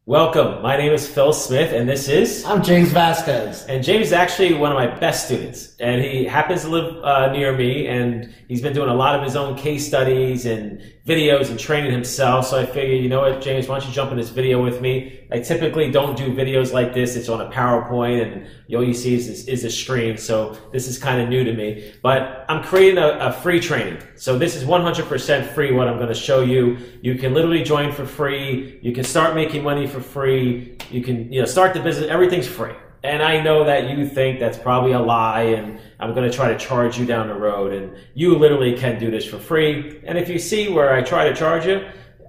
Welcome. My name is Phil Smith, and this is... I'm James Vasquez. And James is actually one of my best students, and he happens to live near me, and he's been doing a lot of his own case studies and videos and training himself. So I figured, you know what, James, why don't you jump in this video with me? I typically don't do videos like this. It's on a PowerPoint, and all you see is a screen, so this is kind of new to me. But I'm creating a free training. So this is 100% free, what I'm going to show you. You can literally join for free. You can start making money for free. You can start the business. Everything's free. And I know that you think that's probably a lie, and I'm going to try to charge you down the road. And you literally can do this for free. And if you see where I try to charge you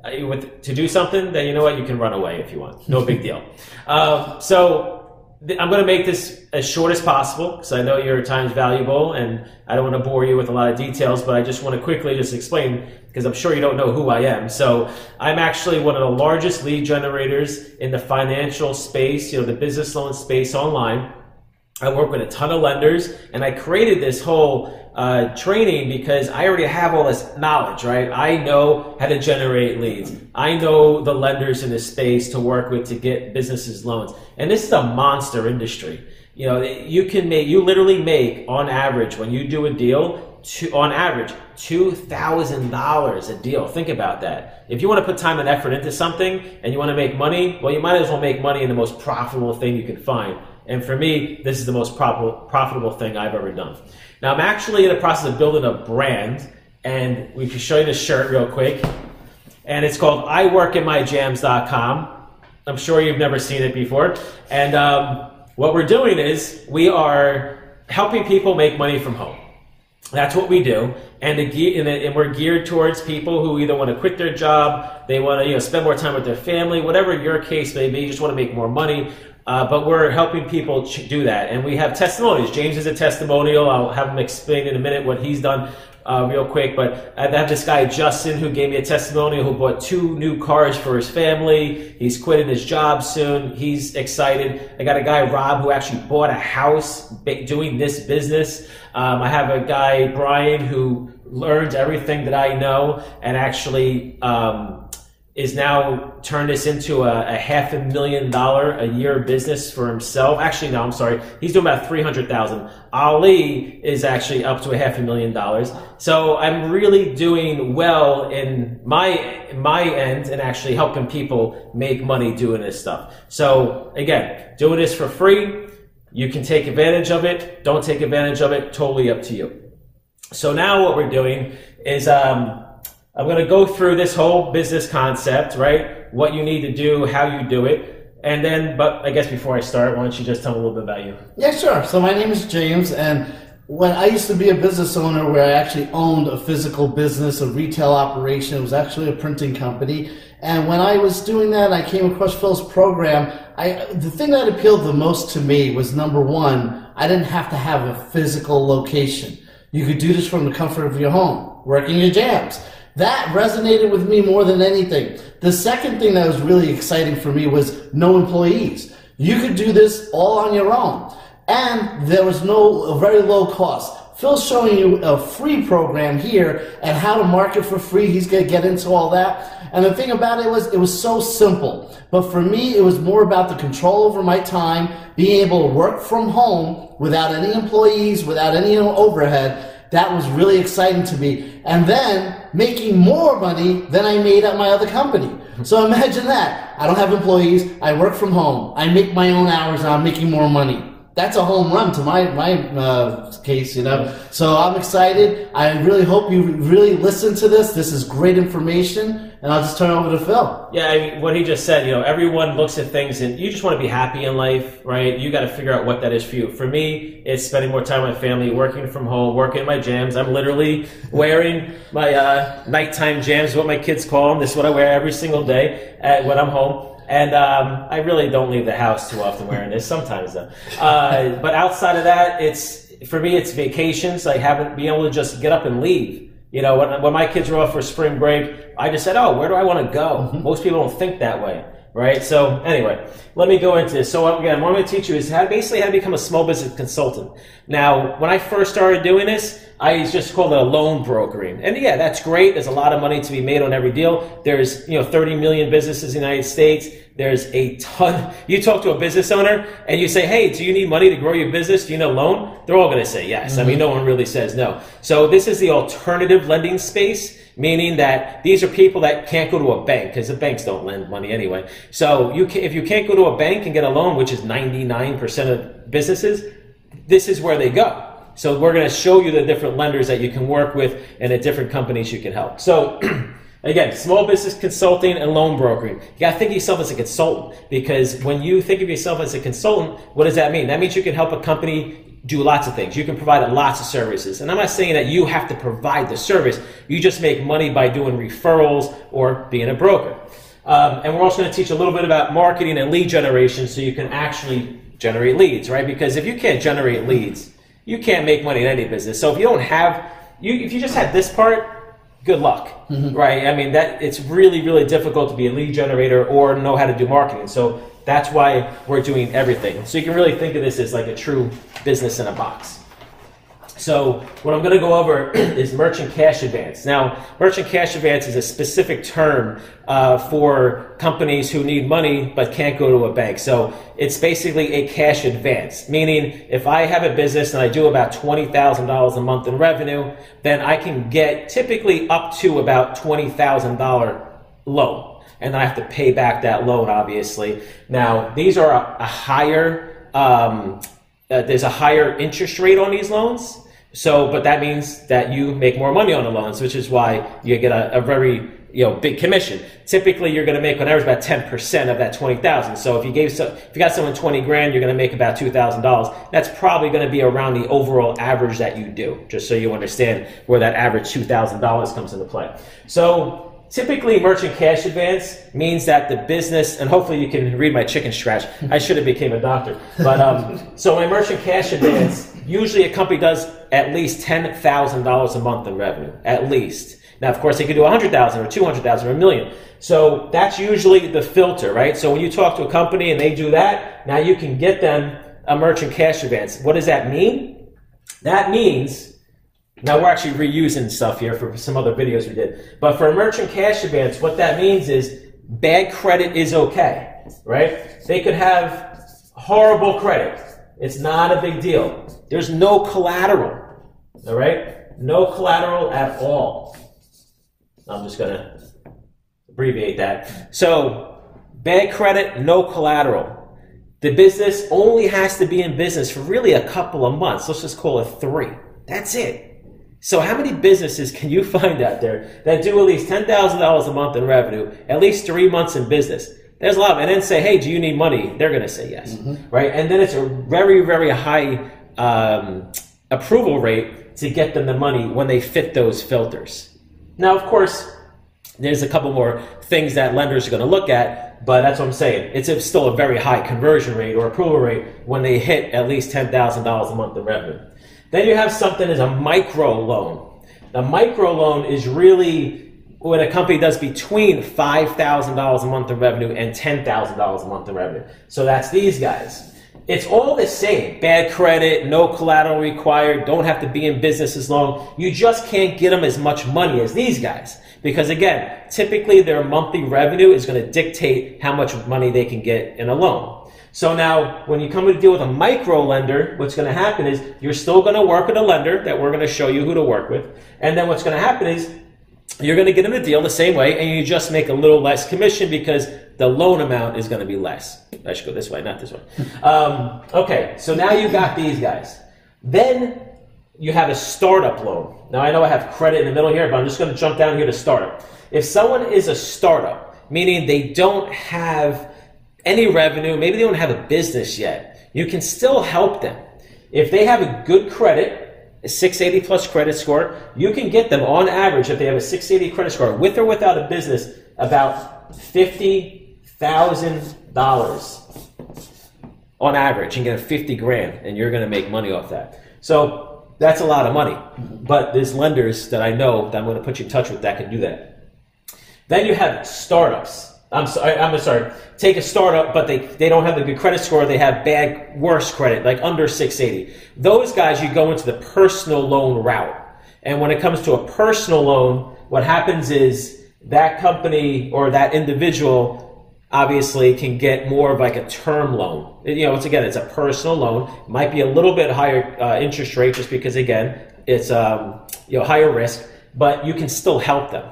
to do something, then you know what? You can run away if you want. No big deal. I'm going to make this as short as possible because I know your time's valuable and I don't want to bore you with a lot of details, but I just want to quickly just explain because I'm sure you don't know who I am. So I'm actually one of the largest lead generators in the financial space, the business loan space online. I work with a ton of lenders, and I created this whole training because I already have all this knowledge, right? I know how to generate leads. I know the lenders in this space to work with to get businesses loans. And this is a monster industry. You literally make, on average, when you do a deal, on average, $2,000 a deal. Think about that. If you want to put time and effort into something and you want to make money, well, you might as well make money in the most profitable thing you can find. And for me, this is the most profitable thing I've ever done. Now, I'm actually in the process of building a brand, and we can show you this shirt real quick. And it's called iworkinmyjams.com. I'm sure you've never seen it before. And what we're doing is we are helping people make money from home. That's what we do, and we're geared towards people who either want to quit their job, they want to spend more time with their family, whatever your case may be, you just want to make more money. But we're helping people do that, and we have testimonials. James is a testimonial. I'll have him explain in a minute what he's done real quick. But I have this guy, Justin, who gave me a testimonial, who bought 2 new cars for his family. He's quitting his job soon. He's excited. I got a guy, Rob, who actually bought a house doing this business. I have a guy, Brian, who learned everything that I know and actually is now turned this into a $500,000 a year business for himself. Actually, no, I'm sorry. He's doing about $300,000. Ali is actually up to $500,000. So I'm really doing well in my end and actually helping people make money doing this stuff. So again, doing this for free. You can take advantage of it. Don't take advantage of it. Totally up to you. So now what we're doing is I'm going to go through this whole business concept, right? What you need to do, how you do it. And then, but I guess before I start, why don't you just tell me a little bit about you? Yeah, sure. So my name is James, and when I used to be a business owner where I actually owned a physical business, a retail operation, it was actually a printing company. And when I was doing that, I came across Phil's program. The thing that appealed the most to me was, number one, I didn't have to have a physical location. You could do this from the comfort of your home, working your jams. That resonated with me more than anything. The second thing that was really exciting for me was no employees. You could do this all on your own. And there was a very low cost. Phil's showing you a free program here and how to market for free. He's going to get into all that. And the thing about it was so simple. But for me, it was more about the control over my time, being able to work from home without any employees, without any overhead. That was really exciting to me. And then making more money than I made at my other company. So imagine that. I don't have employees. I work from home. I make my own hours and I'm making more money. That's a home run to my case, So I'm excited. I really hope you really listen to this. This is great information. And I'll just turn it over to Phil. Yeah, I mean, what he just said, everyone looks at things and you just want to be happy in life, right? You got to figure out what that is for you. For me, it's spending more time with my family, working from home, working my jams. I'm literally wearing my nighttime jams, what my kids call them. This is what I wear every single day when I'm home. And I really don't leave the house too often wearing this, sometimes though. But outside of that, for me, it's vacations. I haven't been able to just get up and leave. When my kids were off for spring break, I just said, oh, where do I want to go? Most people don't think that way, right? So anyway, let me go into this. So again, what I'm going to teach you is basically how to become a small business consultant. Now, when I first started doing this, I just called it a loan brokering. And yeah, that's great. There's a lot of money to be made on every deal. There's, 30 million businesses in the United States. There's a ton. You talk to a business owner and you say, hey, do you need money to grow your business? Do you need a loan? They're all going to say yes. I mean, no one really says no. So this is the alternative lending space, meaning that these are people that can't go to a bank because the banks don't lend money anyway. So if you can't go to a bank and get a loan, which is 99% of businesses, this is where they go. So we're going to show you the different lenders that you can work with and the different companies you can help. So again, small business consulting and loan brokering. You got to think of yourself as a consultant, because when you think of yourself as a consultant, what does that mean? That means you can help a company do lots of things. You can provide lots of services. And I'm not saying that you have to provide the service. You just make money by doing referrals or being a broker. And we're also going to teach a little bit about marketing and lead generation so you can actually generate leads, right? Because if you can't generate leads, you can't make money in any business. So if you don't have, if you just had this part, good luck, right? I mean, it's really, really difficult to be a lead generator or know how to do marketing. So that's why we're doing everything. So you can really think of this as like a true business in a box. So what I'm going to go over is merchant cash advance. Now, merchant cash advance is a specific term for companies who need money but can't go to a bank. So it's basically a cash advance, meaning if I have a business and I do about $20,000 a month in revenue, then I can get typically up to about $20,000 loan. And then I have to pay back that loan, obviously. Now, these are a higher, there's a higher interest rate on these loans. So, but that means that you make more money on the loans, which is why you get a very, big commission. Typically, you're going to make on average about 10% of that $20,000. So if you got someone 20 grand, you're going to make about $2,000. That's probably going to be around the overall average that you do, just so you understand where that average $2,000 comes into play. So typically, merchant cash advance means that the business, and hopefully you can read my chicken scratch. I should have became a doctor. But so my merchant cash advance, usually a company does at least $10,000 a month in revenue, at least. Now, of course, they could do $100,000 or $200,000 or $1 million. So that's usually the filter, right? So when you talk to a company and they do that, now you can get them a merchant cash advance. What does that mean? That means, now we're actually reusing stuff here for some other videos we did. But for a merchant cash advance, what that means is bad credit is okay, right? They could have horrible credit. It's not a big deal. There's no collateral, all right? No collateral at all. I'm just going to abbreviate that. So bad credit, no collateral. The business only has to be in business for really a couple of months. Let's just call it 3. That's it. So how many businesses can you find out there that do at least $10,000 a month in revenue, at least 3 months in business? There's a lot of them. And then say, hey, do you need money? They're going to say yes, right? And then it's a very, very high approval rate to get them the money when they fit those filters. Now, of course, there's a couple more things that lenders are going to look at, but that's what I'm saying. It's still a very high conversion rate or approval rate when they hit at least $10,000 a month in revenue. Then you have something as a micro loan. A micro loan is really when a company does between $5,000 a month in revenue and $10,000 a month in revenue. So that's these guys. It's all the same. Bad credit, no collateral required, don't have to be in business as long. You just can't get them as much money as these guys. Because again, typically their monthly revenue is going to dictate how much money they can get in a loan. So now, when you come to deal with a micro lender, what's going to happen is you're still going to work with a lender that we're going to show you who to work with. And then what's going to happen is you're going to get them a deal the same way, and you just make a little less commission because the loan amount is going to be less. I should go this way, not this way. Okay, so now you got these guys. Then you have a startup loan. Now I know I have credit in the middle here, but I'm just going to jump down here to startup. If someone is a startup, meaning they don't have any revenue, maybe they don't have a business yet, you can still help them. If they have a good credit, a 680 plus credit score, you can get them on average, if they have a 680 credit score, with or without a business, about $50,000 on average. You can get a 50 grand and you're going to make money off that. So that's a lot of money. But there's lenders that I know that I'm going to put you in touch with that can do that. Then you have startups. I'm sorry. Take a startup, but they don't have the good credit score. They have worse credit, like under 680. Those guys, you go into the personal loan route. And when it comes to a personal loan, what happens is that company or that individual obviously can get more of like a term loan. It's a personal loan. Might be a little bit higher interest rate just because, again, it's higher risk, but you can still help them.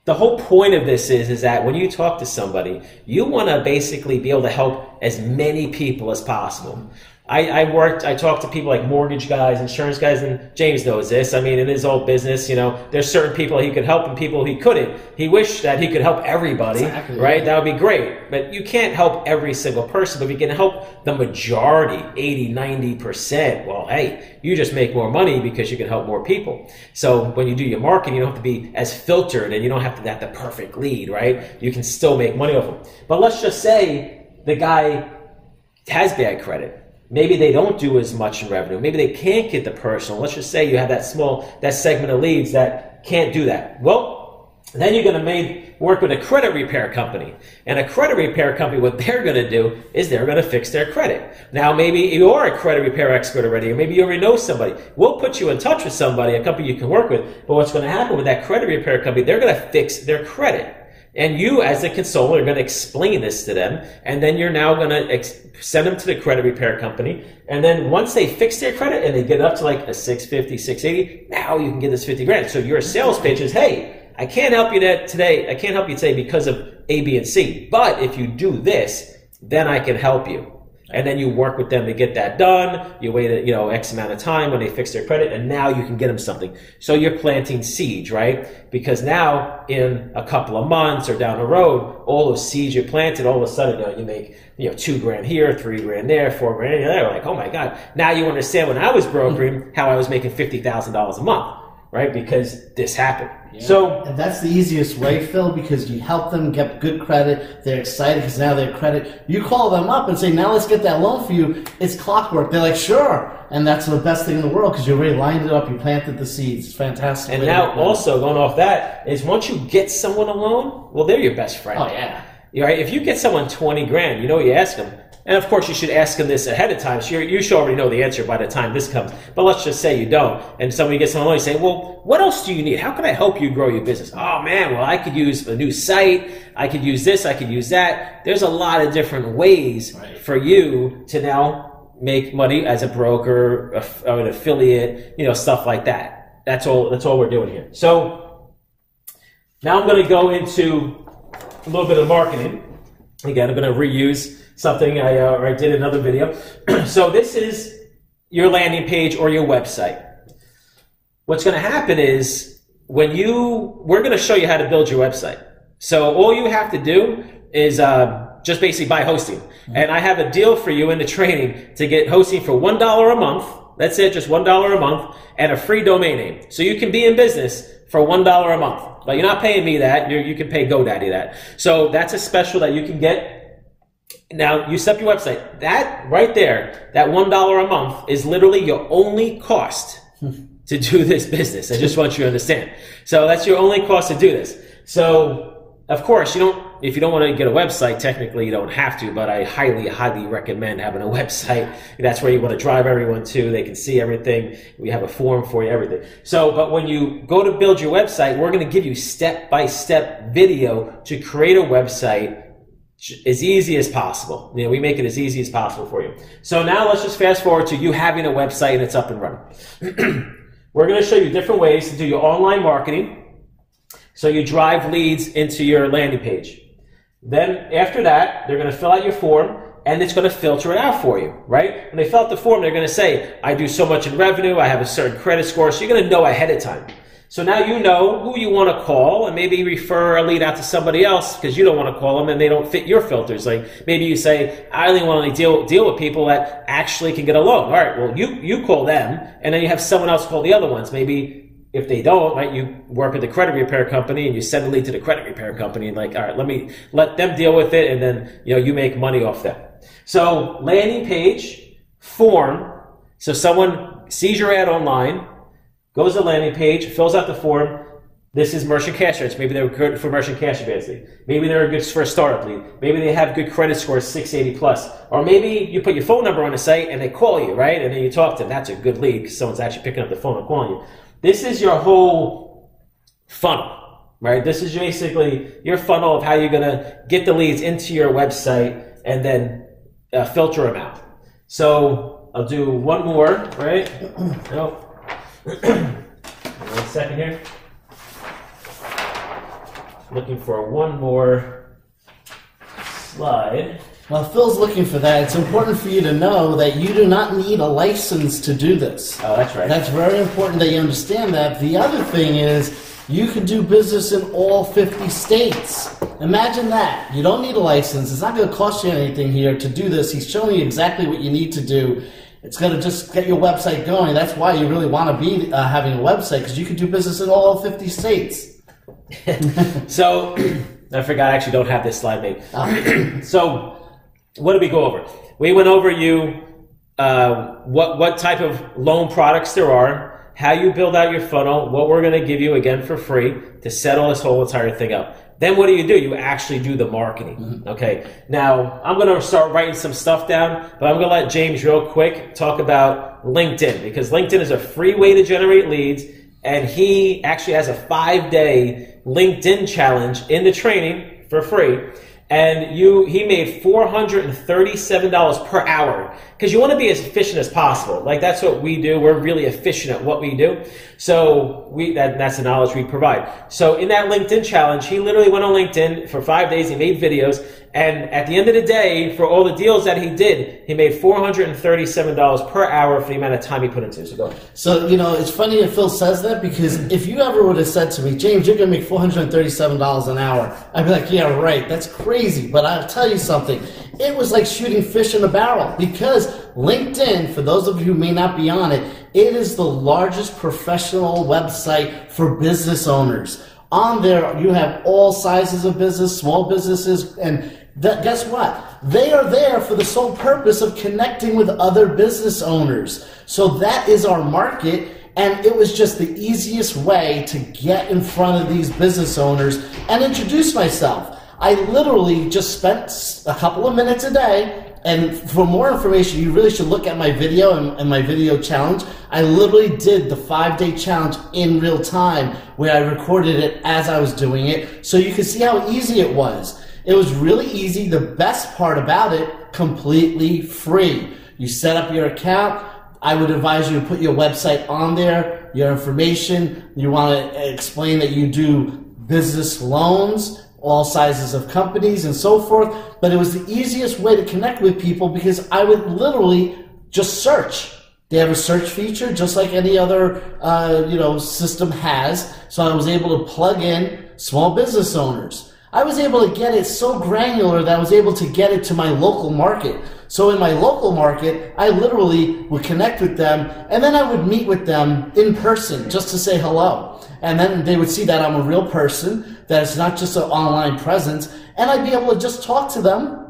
The whole point of this is that when you talk to somebody, you want to basically be able to help as many people as possible. I talked to people like mortgage guys, insurance guys, and James knows this. I mean, in his old business, there's certain people he could help and people he couldn't. He wished that he could help everybody, exactly, right? That would be great. But you can't help every single person, but if you can help the majority, 80, 90%, well, hey, you just make more money because you can help more people. So when you do your marketing, you don't have to be as filtered and you don't have to have the perfect lead, right? You can still make money off them. But let's just say the guy has bad credit. Maybe they don't do as much in revenue. Maybe they can't get the personal. Let's just say you have that segment of leads that can't do that. Well, then you're going to work with a credit repair company. And a credit repair company, what they're going to do is they're going to fix their credit. Now, maybe you are a credit repair expert already, or maybe you already know somebody. We'll put you in touch with somebody, a company you can work with. But what's going to happen with that credit repair company, they're going to fix their credit. And you, as a consultant, are going to explain this to them, and then you're now going to send them to the credit repair company. And then once they fix their credit and they get up to like a 650, 680, now you can get this 50 grand. So your sales pitch is, hey, I can't help you today. I can't help you today because of A, B, and C. But if you do this, then I can help you. And then you work with them to get that done. You wait X amount of time when they fix their credit, and now you can get them something. So you're planting seeds, right? Because now in a couple of months or down the road, all those seeds you planted, all of a sudden you make $2,000 here, $3,000 there, $4,000 there. Like, oh my God! Now you understand when I was brokering how I was making $50,000 a month, right? Because this happened. Yeah. And that's the easiest way, Phil, because you help them get good credit. They're excited because now they have credit. You call them up and say, now let's get that loan for you. It's clockwork. They're like, sure. And that's the best thing in the world because you already lined it up. You planted the seeds. It's fantastic. And now also going off that is once you get someone a loan, well, they're your best friend. Oh, yeah. Right? If you get someone $20,000, you ask them. And of course, you should ask them this ahead of time. So you should already know the answer by the time this comes. But let's just say you don't. And somebody gets on the loan, you say, well, what else do you need? How can I help you grow your business? Oh, man, well, I could use a new site. I could use this. I could use that. There's a lot of different ways for you to now make money as a broker, or an affiliate, stuff like that. That's all we're doing here. So now I'm going to go into a little bit of marketing. Again, I'm going to reuse something I did in another video. So this is your landing page or your website. What's going to happen is we're going to show you how to build your website. So all you have to do is just basically buy hosting. And I have a deal for you in the training to get hosting for $1 a month. That's it, just $1 a month, and a free domain name. So you can be in business for $1 a month. But you're not paying me that. You can pay GoDaddy that. So that's a special that you can get. Now, you set up your website. That right there, that $1 a month is literally your only cost to do this business. I just want you to understand. So that's your only cost to do this. So, of course, if you don't want to get a website, technically you don't have to, but I highly, highly recommend having a website. That's where you want to drive everyone to. They can see everything. We have a form for you, everything. So, but when you go to build your website, we're going to give you step-by-step video to create a website as easy as possible. We make it as easy as possible for you. So now let's just fast forward to you having a website and it's up and running. We're going to show you different ways to do your online marketing. So you drive leads into your landing page. Then after that, they're going to fill out your form and it's going to filter it out for you, right? When they fill out the form, they're going to say, I do so much in revenue, I have a certain credit score. So you're going to know ahead of time. So now you know who you want to call and maybe refer a lead out to somebody else because you don't want to call them and they don't fit your filters. Like maybe you say, I only want to deal with people that actually can get a loan. All right, well, you call them and then you have someone else call the other ones. Maybe if they don't, right, you work with the credit repair company and you send a lead to the credit repair company and like, all right, let them deal with it and then, you make money off them. So landing page, form. So someone sees your ad online, goes to the landing page, fills out the form. This is merchant cash advance. Maybe they're good for merchant cash advance lead. Maybe they're good for a startup lead. Maybe they have good credit score, 680 plus. Or maybe you put your phone number on the site and they call you, right? And then you talk to them. That's a good lead because someone's actually picking up the phone and calling you. This is your whole funnel, right? This is basically your funnel of how you're going to get the leads into your website and then filter them out. So I'll do one more, right? Nope. 1 second here. Looking for one more slide. While Phil's looking for that, it's important for you to know that you do not need a license to do this. Oh, that's right. That's very important that you understand that. The other thing is you can do business in all 50 states. Imagine that. You don't need a license. It's not going to cost you anything here to do this. He's showing you exactly what you need to do. It's going to just get your website going. That's why you really want to be having a website, because you can do business in all 50 states. So, I forgot I actually don't have this slide made. So, what did we go over? We went over what type of loan products there are, how you build out your funnel, what we're going to give you again for free to set all this whole entire thing up. Then what do? You actually do the marketing. Okay. Now, I'm going to start writing some stuff down, but I'm going to let James real quick talk about LinkedIn, because LinkedIn is a free way to generate leads, and he actually has a 5-day LinkedIn challenge in the training for free. And he made $437 per hour, because you want to be as efficient as possible. Like, that's what we do. We're really efficient at what we do. So that's the knowledge we provide. So in that LinkedIn challenge, he literally went on LinkedIn for 5 days. He made videos. And at the end of the day, for all the deals that he did, he made $437 per hour for the amount of time he put into it. So go ahead. So, it's funny that Phil says that, because if you ever would have said to me, James, you're going to make $437 an hour, I'd be like, yeah, right, that's crazy. But I'll tell you something. It was like shooting fish in a barrel, because LinkedIn, for those of you who may not be on it, it is the largest professional website for business owners. On there, you have all sizes of business, small businesses, and guess what? They are there for the sole purpose of connecting with other business owners. So that is our market, and it was just the easiest way to get in front of these business owners and introduce myself. I literally just spent a couple of minutes a day. And for more information, you really should look at my video and my video challenge. I literally did the 5-day challenge in real time, where I recorded it as I was doing it, so you can see how easy it was. It was really easy. The best part about it, completely free. You set up your account. I would advise you to put your website on there, your information. You want to explain that you do business loans, all sizes of companies and so forth, but it was the easiest way to connect with people, because I would literally just search. They have a search feature just like any other system has, so I was able to plug in small business owners. I was able to get it so granular that I was able to get it to my local market. So in my local market, I literally would connect with them, and then I would meet with them in person just to say hello. And then they would see that I'm a real person, that it's not just an online presence, and I'd be able to just talk to them,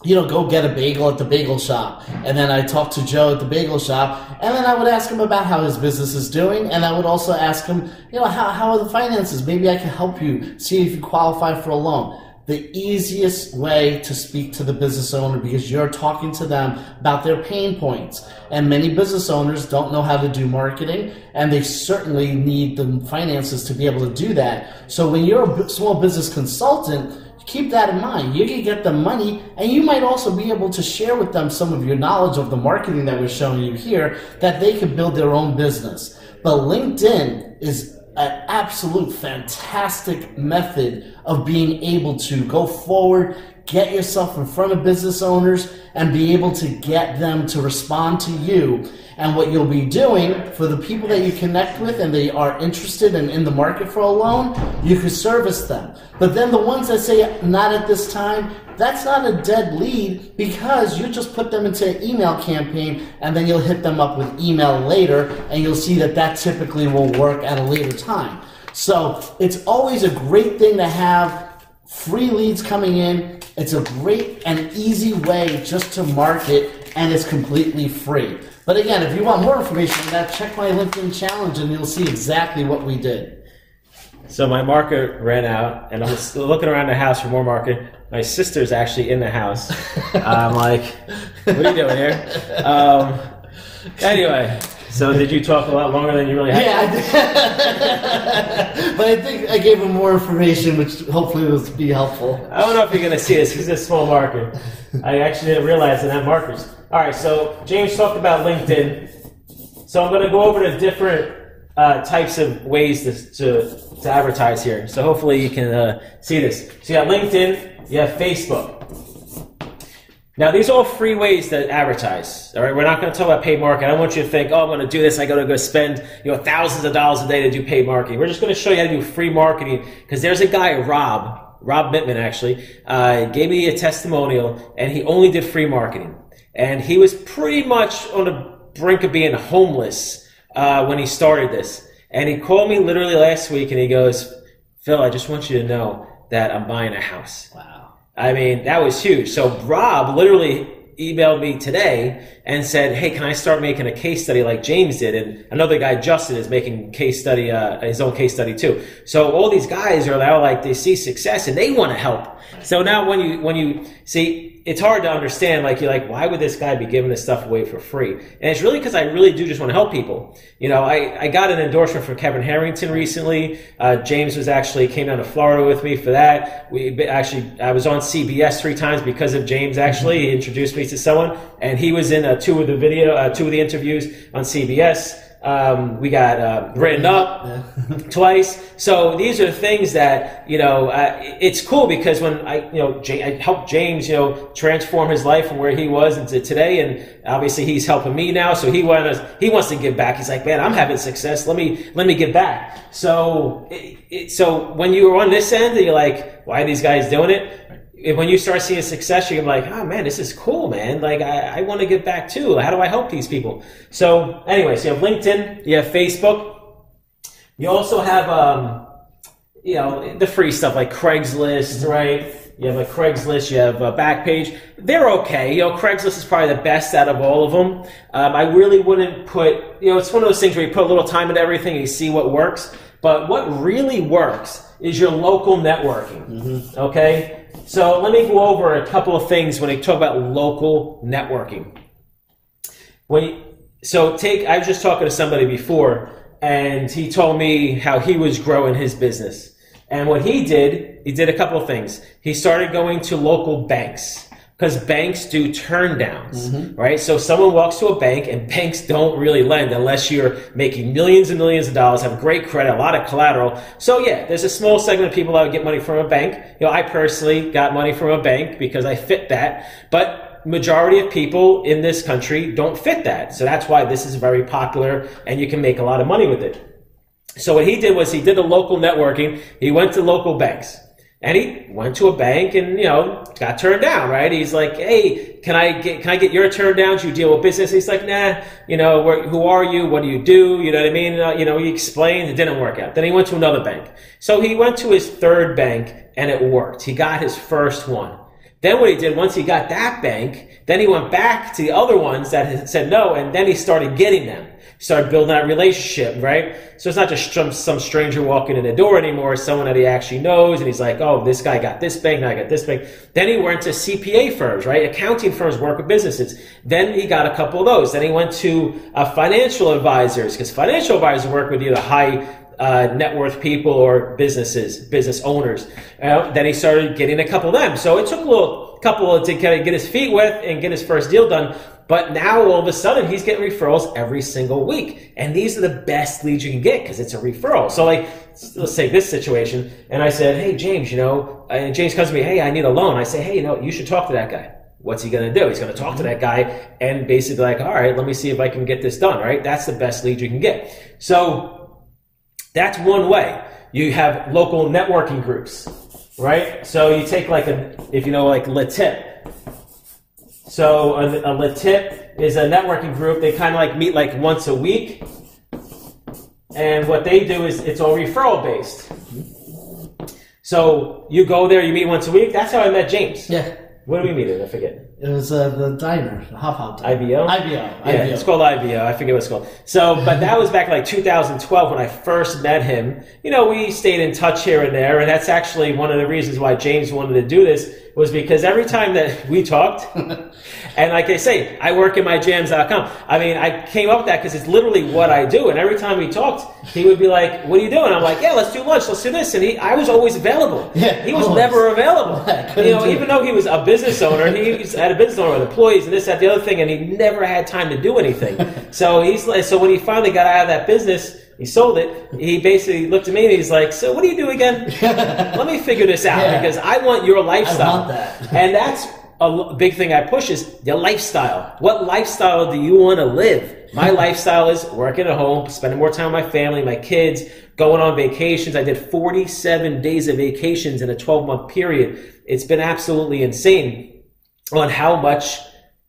go get a bagel at the bagel shop. And then I talk to Joe at the bagel shop, and then I would ask him about how his business is doing, and I would also ask him, how are the finances? Maybe I can help you, see if you qualify for a loan. The easiest way to speak to the business owner, because you're talking to them about their pain points. And many business owners don't know how to do marketing, and they certainly need the finances to be able to do that. So when you're a small business consultant, keep that in mind. You can get them money, and you might also be able to share with them some of your knowledge of the marketing that we're showing you here, that they can build their own business. But LinkedIn is an absolute fantastic method of being able to go forward, get yourself in front of business owners, and be able to get them to respond to you. And what you'll be doing for the people that you connect with and they are interested and in the market for a loan, you can service them. But then the ones that say not at this time, that's not a dead lead, because you just put them into an email campaign, and then you'll hit them up with email later, and you'll see that typically will work at a later time. So it's always a great thing to have free leads coming in. It's a great and easy way just to market, and it's completely free. But again, if you want more information on that, check my LinkedIn challenge, and you'll see exactly what we did. So my marker ran out, and I was looking around the house for more marker. My sister's actually in the house. I'm like, what are you doing here? Anyway, so did you talk a lot longer than you really had? Yeah, I did. But I think I gave him more information, which hopefully will be helpful. I don't know if you're going to see this. This is a small marker. I actually didn't realize I had markers. All right, so James talked about LinkedIn. So I'm going to go over the different types of ways to advertise here. So hopefully you can see this. So you have LinkedIn, you have Facebook. Now these are all free ways to advertise. All right, we're not going to talk about paid marketing. I don't want you to think, oh, I'm going to do this. I got to go spend thousands of dollars a day to do paid marketing. We're just going to show you how to do free marketing because there's a guy, Rob Mittman actually, gave me a testimonial and he only did free marketing. And he was pretty much on the brink of being homeless when he started this. And he called me literally last week and he goes, Phil, I just want you to know that I'm buying a house. Wow. I mean, that was huge. So Rob literally emailed me today and said, hey, can I start making a case study like James did? And another guy, Justin, is making case study, his own case study too. So all these guys are now like, they see success and they want to help. So now when you see, it's hard to understand, like, you're like, why would this guy be giving this stuff away for free? And it's really because I really do just want to help people. I got an endorsement from Kevin Harrington recently. James came down to Florida with me for that. I was on CBS 3 times because of James, actually. He introduced me to someone, and he was in two of the interviews on CBS. We got written up twice. So these are things that, it's cool because when I helped James, transform his life from where he was into today. And obviously he's helping me now. So he wants to give back. He's like, man, I'm having success. Let me give back. So, so when you're on this end, you're like, why are these guys doing it? When you start seeing success, you're like, oh man, this is cool, man. Like, I want to give back too. How do I help these people? So anyway, so you have LinkedIn, you have Facebook. You also have, the free stuff like Craigslist, right? You have Craigslist, you have Backpage. They're okay. Craigslist is probably the best out of all of them. I really wouldn't put, it's one of those things where you put a little time into everything and you see what works. But what really works is your local networking, okay? So let me go over a couple of things when I talk about local networking. I was just talking to somebody before, and he told me how he was growing his business. And what he did a couple of things. He started going to local banks, because banks do turn downs, right? So someone walks to a bank, and banks don't really lend unless you're making millions and millions of dollars, have great credit, a lot of collateral. So yeah, there's a small segment of people that would get money from a bank. I personally got money from a bank because I fit that, but majority of people in this country don't fit that. So that's why this is very popular, and you can make a lot of money with it. So what he did was he did the local networking. He went to local banks. And he went to a bank and, got turned down, right? He's like, hey, can I get your turn down? Do you deal with business? He's like, nah, who are you? What do you do? You know what I mean? He explained, it didn't work out. Then he went to another bank. So he went to his third bank and it worked. He got his first one. Then what he did, once he got that bank, then he went back to the other ones that had said no, and then he started getting them. Started building that relationship, right? So it's not just some stranger walking in the door anymore. It's someone that he actually knows, and he's like, oh, this guy got this bank, now I got this bank. Then he went to CPA firms, right? Accounting firms work with businesses. Then he got a couple of those. Then he went to financial advisors, because financial advisors work with either high net worth people or business owners. Then he started getting a couple of them. So it took a couple to kind of get his feet wet and get his first deal done. But now all of a sudden he's getting referrals every single week. And these are the best leads you can get because it's a referral. So like, let's take this situation. And I said, hey, James, and James comes to me, hey, I need a loan. I say, hey, you should talk to that guy. What's he going to do? He's going to talk to that guy and basically like, all right, let me see if I can get this done, right? That's the best lead you can get. So that's one way. You have local networking groups, right? So you take like LeTip. So a LeTip is a networking group. They kind of like meet like once a week. And what they do is it's all referral based. So you go there, you meet once a week. That's how I met James. Yeah. What do we meet at? I forget. It was the diner, the Hop Hop diner. IBO? IBO. Yeah, it's called IBO. I forget what it's called. So, but that was back like 2012 when I first met him. You know, we stayed in touch here and there, and that's actually one of the reasons why James wanted to do this, was because every time that we talked, and like I say, I work at myjams.com. I mean, I came up with that because it's literally what I do. And every time we talked, he would be like, "What are you doing?" I'm like, "Yeah, let's do lunch. Let's do this." And I was always available. Yeah, he was never available. You know, even though he was a business owner, he had a business owner with employees and this, that, the other thing, and he never had time to do anything. So so when he finally got out of that business, he sold it. He basically looked at me and he's like, "So what do you do again? Let me figure this out because I want your lifestyle." I want that. And that's a big thing I push is your lifestyle. What lifestyle do you want to live? My lifestyle is working at home, spending more time with my family, my kids, going on vacations. I did 47 days of vacations in a 12-month period. It's been absolutely insane on how much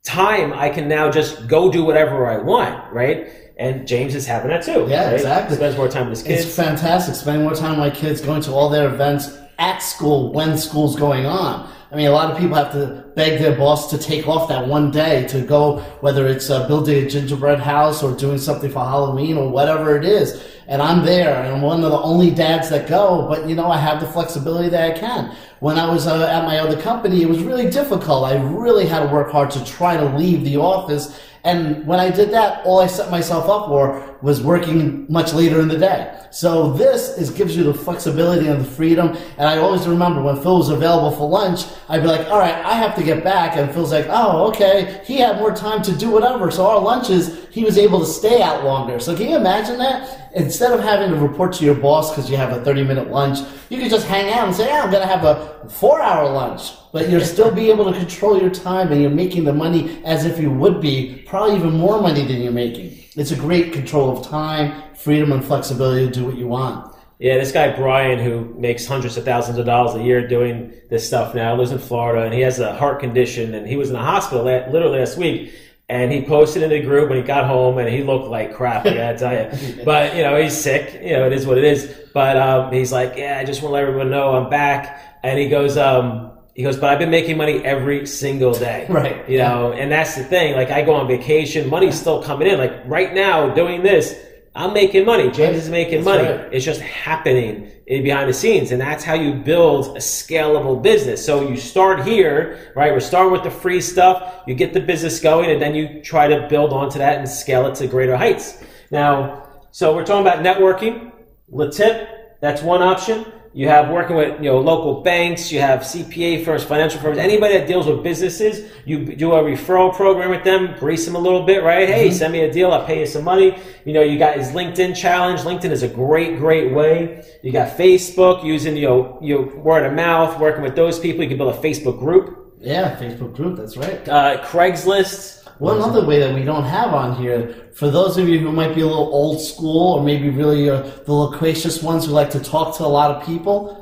time I can now just go do whatever I want, right? And James is having that too. Yeah, right? exactly. Spends more time with his kids. It's fantastic. Spending more time with my kids, going to all their events at school when school's going on. I mean, a lot of people have to beg their boss to take off that one day to go, whether it's building a gingerbread house or doing something for Halloween or whatever it is. And I'm there, and I'm one of the only dads that go, but, you know, I have the flexibility that I can. When I was at my other company, it was really difficult. I really had to work hard to try to leave the office. And when I did that, all I set myself up for was working much later in the day. So this gives you the flexibility and the freedom. And I always remember when Phil was available for lunch, I'd be like, all right, I have to get back. And Phil's like, oh, okay. He had more time to do whatever. So our lunches, he was able to stay out longer. So can you imagine that? Instead of having to report to your boss because you have a 30-minute lunch, you could just hang out and say, yeah, I'm going to have a 4-hour lunch. But you'll still be able to control your time, and you're making the money as if you would be, probably even more money than you're making. It's a great control of time, freedom, and flexibility to do what you want. Yeah, this guy Brian, who makes hundreds of thousands of dollars a year doing this stuff now, lives in Florida, and he has a heart condition, and he was in the hospital literally last week. And he posted in the group when he got home, and he looked like crap, I gotta tell you. But, you know, he's sick. You know, it is what it is. But he's like, yeah, I just want to let everyone know I'm back. And he goes, but I've been making money every single day. Right. You know, and that's the thing. Like, I go on vacation, money's still coming in. Like, right now, doing this, I'm making money. James is making money. Right. It's just happening behind the scenes. And that's how you build a scalable business. So you start here, right? We're starting with the free stuff. You get the business going, and then you try to build onto that and scale it to greater heights. Now, so we're talking about networking. Latip, that's one option. You have working with, you know, local banks, you have CPA firms, financial firms, anybody that deals with businesses. You do a referral program with them, grease them a little bit, right? Hey, send me a deal, I'll pay you some money. You know, you got his LinkedIn challenge. LinkedIn is a great, great way. You got Facebook, using your word of mouth, working with those people. You can build a Facebook group. Yeah, Facebook group, that's right. Craigslist. One other way that we don't have on here, for those of you who might be a little old school or maybe really the loquacious ones who like to talk to a lot of people,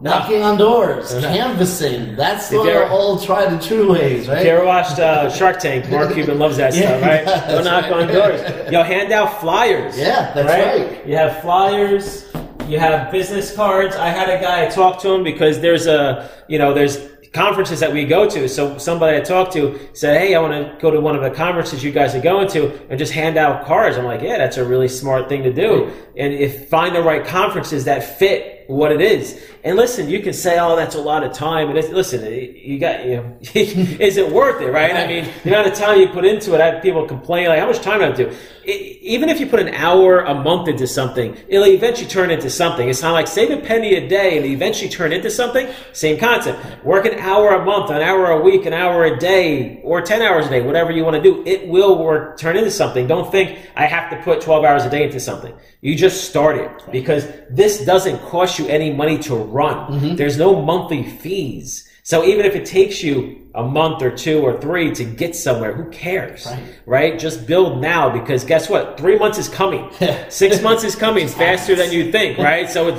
knocking on doors, canvassing. That's the old tried and true ways, right? If you ever watched Shark Tank, Mark Cuban loves that stuff, right? Go knock on doors. Yo, hand out flyers. Yeah, that's right. You have flyers. You have business cards. I had a guy, I talked to him because there's conferences that we go to. So somebody I talked to said, hey, I want to go to one of the conferences you guys are going to and just hand out cards. I'm like, yeah, that's a really smart thing to do. And find the right conferences that fit what it is. And listen, you can say, oh, that's a lot of time. And listen, is it worth it, right? I mean, the amount of time you put into it, I have people complain, like, how much time do I have to do? Even if you put an hour a month into something, it'll eventually turn into something. It's not like save a penny a day and eventually turn into something. Same concept. Work an hour a month, an hour a week, an hour a day, or 10 hours a day, whatever you want to do. It will turn into something. Don't think I have to put 12 hours a day into something. You just start it because this doesn't cost you any money to run. Mm-hmm. There's no monthly fees. So even if it takes you a month or 2 or 3 to get somewhere, who cares, right? Just build now because guess what? 3 months is coming. 6 months is coming faster than you think, right? So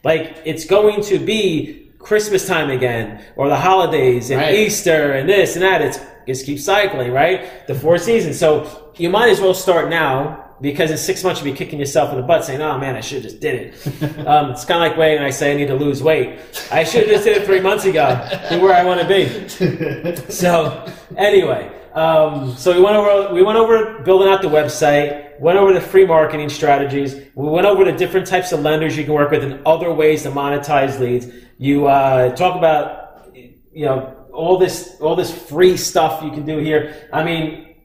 it's going to be Christmas time again or the holidays and Easter and this and that. It's just keep cycling, right? The 4 seasons. So you might as well start now because in 6 months you'll be kicking yourself in the butt saying, oh man, I should have just did it. It's kind of like when I say I need to lose weight. I should have just did it 3 months ago to where I want to be. So anyway, so we went over building out the website, went over the free marketing strategies. We went over the different types of lenders you can work with and other ways to monetize leads. You talk about, you know, all this free stuff you can do here. I mean,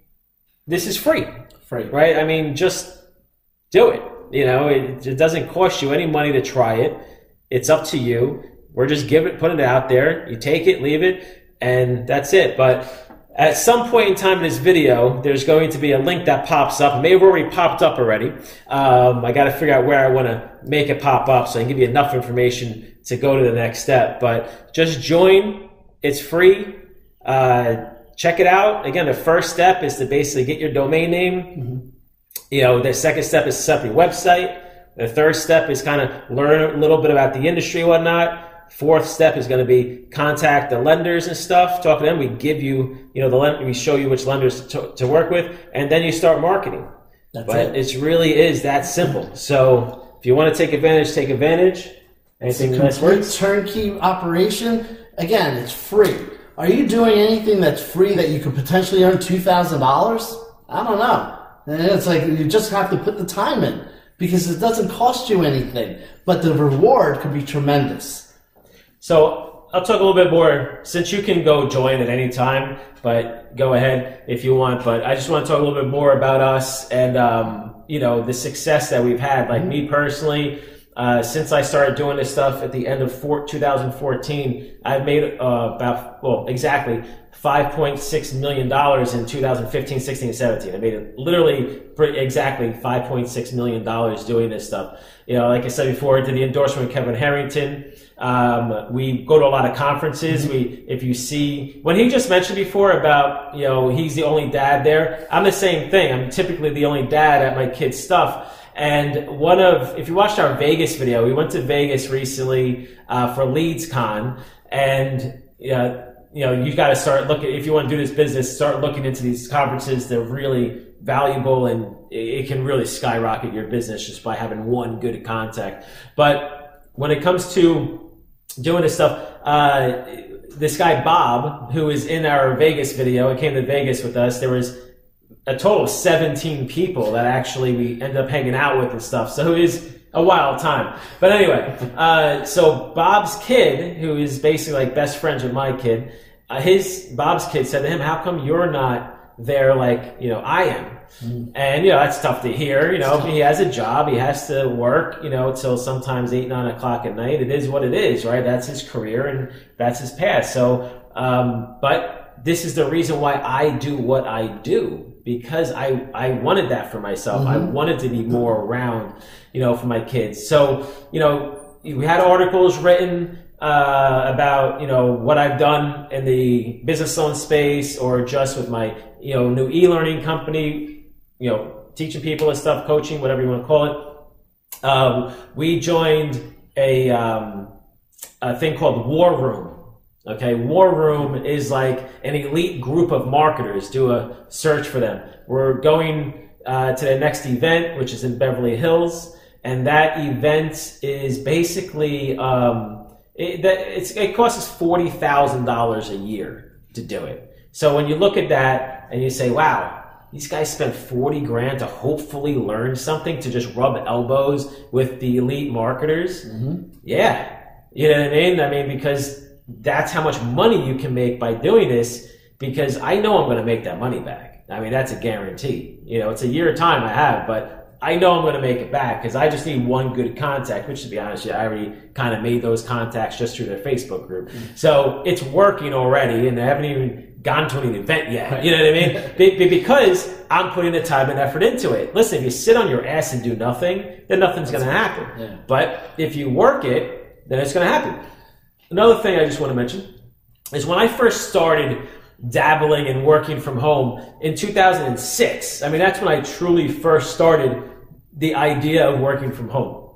this is free, right? I mean, just do it. You know, it doesn't cost you any money to try it. It's up to you. We're just putting it out there. You take it, leave it, and that's it. But at some point in time in this video, there's going to be a link that pops up. It may have already popped up already. I got to figure out where I want to make it pop up so I can give you enough information to go to the next step. But just join. It's free. Check it out. Again, the first step is to basically get your domain name. Mm-hmm. You know, the second step is to set up your website. The third step is kind of learn a little bit about the industry and whatnot. Fourth step is going to be contact the lenders and stuff. Talk to them. We give you, you know, we show you which lenders to work with, and then you start marketing. But it really is that simple. So if you want to take advantage, take advantage. Anything else? Complete turnkey operation. Again, it's free. Are you doing anything that's free that you could potentially earn $2,000? I don't know. And it's like you just have to put the time in because it doesn't cost you anything, but the reward could be tremendous. So I'll talk a little bit more since you can go join at any time, but go ahead if you want. But I just want to talk a little bit more about us and, you know, the success that we've had. Like me personally, since I started doing this stuff at the end of 2014, I've made exactly $5.6 million in 2015, 16, and 17. I made it literally exactly $5.6 million doing this stuff. You know, like I said before, I did the endorsement with Kevin Harrington. We go to a lot of conferences. If you see, when he just mentioned before about, you know, he's the only dad there, I'm the same thing. I'm typically the only dad at my kids' stuff. And if you watched our Vegas video, we went to Vegas recently for LeadsCon, and you know, you got to start looking, if you want to do this business, start looking into these conferences. They're really valuable, and it can really skyrocket your business just by having one good contact. But when it comes to doing this stuff, this guy Bob, who is in our Vegas video, he came to Vegas with us. There was a total of 17 people that actually we ended up hanging out with and stuff. So it was a wild time. But anyway, so Bob's kid, who is basically like best friends with my kid, Bob's kid said to him, how come you're not there like, you know, I am? Mm-hmm. And, you know, that's tough to hear. You know, he has a job. He has to work, you know, till sometimes 8, 9 o'clock at night. It is what it is, right? That's his career and that's his path. So, but this is the reason why I do what I do. Because I wanted that for myself. Mm-hmm. I wanted to be more around, you know, for my kids. So, you know, we had articles written about, you know, what I've done in the business loan space or just with my, you know, new e-learning company, you know, teaching people and stuff, coaching, whatever you want to call it. We joined a thing called War Room. Okay, War Room is like an elite group of marketers. Do a search for them. We're going to the next event, which is in Beverly Hills, and that event is basically it costs us $40,000 a year to do it. So when you look at that and you say, "Wow, these guys spent $40,000 to hopefully learn something to just rub elbows with the elite marketers," yeah, you know what I mean? I mean, because that's how much money you can make by doing this, because I know I'm going to make that money back. I mean, that's a guarantee. You know, it's a year of time I have, but I know I'm going to make it back because I just need one good contact, which to be honest, I already kind of made those contacts just through their Facebook group. So it's working already, and I haven't even gone to an event yet. You know what I mean? Because I'm putting the time and effort into it. Listen, if you sit on your ass and do nothing, then nothing's going to happen. Yeah. But if you work it, then it's going to happen. Another thing I just want to mention is when I first started dabbling and working from home in 2006, I mean, that's when I truly first started the idea of working from home.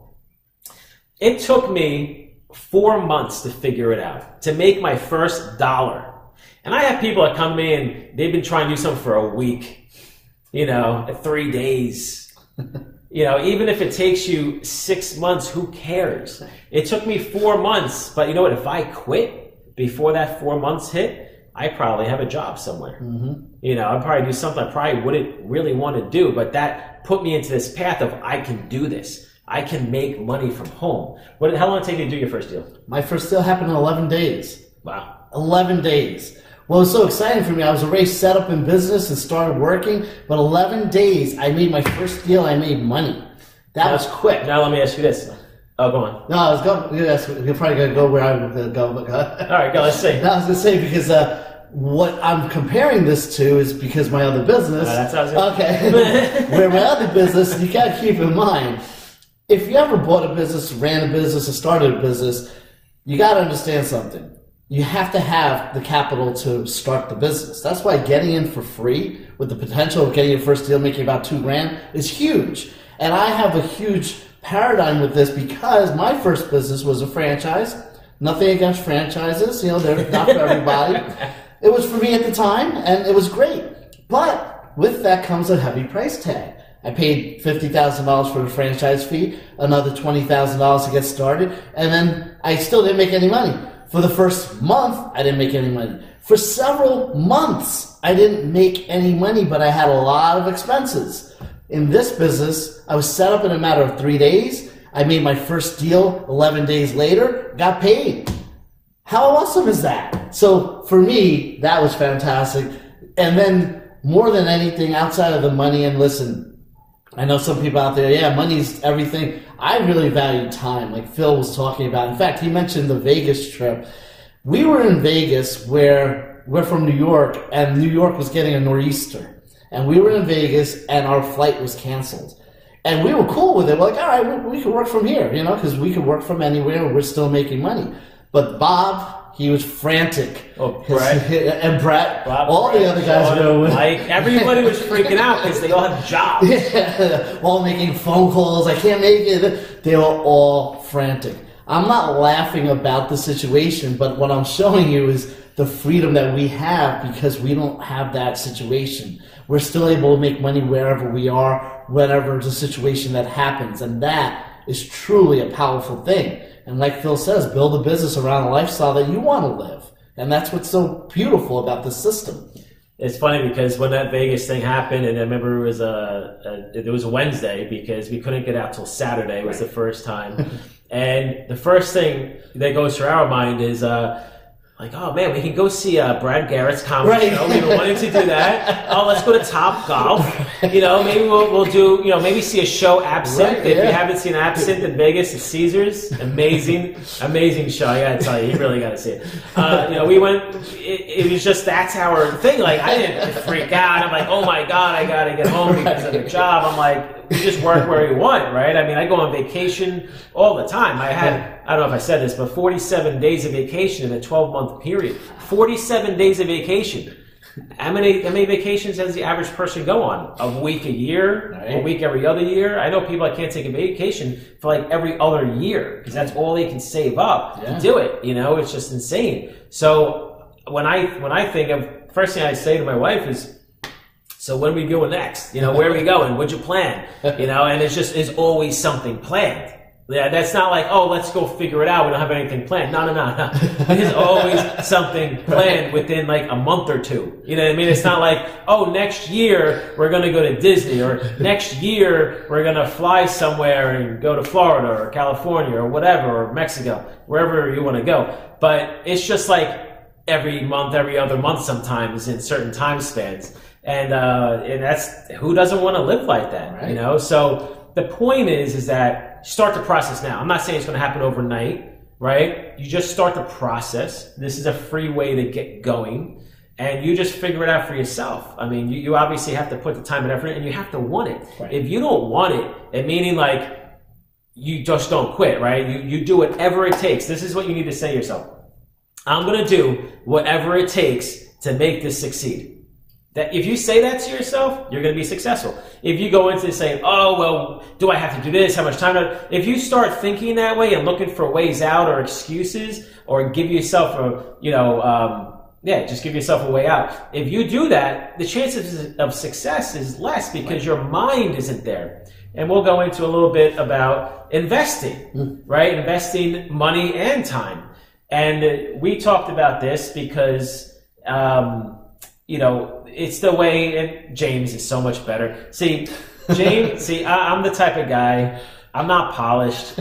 It took me 4 months to figure it out, to make my first dollar. And I have people that come to me and they've been trying to do something for a week, you know, 3 days, You know, even if it takes you 6 months, who cares? It took me 4 months, but you know what? If I quit before that 4 months hit, I probably have a job somewhere. You know, I'd probably do something I probably wouldn't really want to do, but that put me into this path of I can do this. I can make money from home. How long did it take you to do your first deal? My first deal happened in 11 days. Wow. 11 days. Well, it was so exciting for me. I was already set up in business and started working, but 11 days, I made my first deal. I made money. That was quick. Now let me ask you this. Oh, go on. No, I was going. Yes, you're probably going to go where I'm going to go. But all right, go. Let's see. No, I was going to say because what I'm comparing this to is because my other business. That's how I was going to Okay. Where my other business, you got to keep in mind, if you ever bought a business, ran a business, or started a business, you got to understand something. You have to have the capital to start the business. That's why getting in for free with the potential of getting your first deal making about $2,000 is huge. And I have a huge paradigm with this because my first business was a franchise. Nothing against franchises, you know, they're not for everybody. It was for me at the time, and it was great. But with that comes a heavy price tag. I paid $50,000 for the franchise fee, another $20,000 to get started, and then I still didn't make any money. For the first month, I didn't make any money. For several months, I didn't make any money, but I had a lot of expenses. In this business, I was set up in a matter of 3 days. I made my first deal 11 days later, got paid. How awesome is that? So for me, that was fantastic. And then more than anything, outside of the money, and listen, I know some people out there, yeah, money's everything. I really value time, like Phil was talking about. In fact, he mentioned the Vegas trip. We were in Vegas where we're from New York, and New York was getting a nor'easter. And we were in Vegas, and our flight was canceled. And we were cool with it. We're like, all right, we can work from here, you know, because we can work from anywhere, and we're still making money. But Bob, he was frantic. Oh, Brett. And Brett. Bob, all Brett, the other guys Sean, were Mike, everybody was freaking out because they all had jobs. Yeah, all making phone calls. I can't make it. They were all frantic. I'm not laughing about the situation, but what I'm showing you is the freedom that we have because we don't have that situation. We're still able to make money wherever we are, whatever the situation that happens. And that is truly a powerful thing. And like Phil says, build a business around a lifestyle that you want to live. And that's what's so beautiful about the system. It's funny because when that Vegas thing happened, and I remember it was a Wednesday because we couldn't get out till Saturday was the first time. And the first thing that goes through our mind is, like, oh man, we can go see Brad Garrett's comedy show. We've been wanting to do that. Oh, let's go to Top Golf. You know, maybe we'll do, you know, maybe see a show, Absinthe. If you haven't seen Absinthe in Vegas, it's Caesars. Amazing show. I gotta tell you really gotta see it. You know, we went. It was just that's our thing. Like I didn't freak out. I'm like, oh my god, I gotta get home because of the job. I'm like, we just work where we want, right? I mean, I go on vacation all the time. I don't know if I said this, but 47 days of vacation in a 12-month period. 47 days of vacation. How many vacations does the average person go on? A week a year? Right. A week every other year? I know people that can't take a vacation for like every other year because that's all they can save up to do it. You know, it's just insane. So when I think of, first thing I say to my wife is, so when are we going next? You know, where are we going? What'd you plan? You know, and it's always something planned. Yeah, that's not like, oh, let's go figure it out. We don't have anything planned. No. There's always something planned within like a month or two. You know what I mean? It's not like, oh, next year we're going to go to Disney, or next year we're going to fly somewhere and go to Florida or California or whatever, or Mexico, wherever you want to go. But it's just like every month, every other month sometimes in certain time spans. And that's, who doesn't want to live like that, right? You know? So the point is that start the process now. I'm not saying it's going to happen overnight, right? You just start the process. This is a free way to get going, and you just figure it out for yourself. I mean, you obviously have to put the time and effort in, and you have to want it. Right. If you don't want it, meaning like you just don't quit, right? You do whatever it takes. This is what you need to say to yourself. I'm going to do whatever it takes to make this succeed. That if you say that to yourself, you're going to be successful. If you go into saying, oh, well, do I have to do this? How much time? If you start thinking that way and looking for ways out or excuses, or give yourself just give yourself a way out. If you do that, the chances of success is less because your mind isn't there. and we'll go into a little bit about investing, right? Investing money and time. And we talked about this because, it's the way, and James is so much better. James, I'm the type of guy, I'm not polished.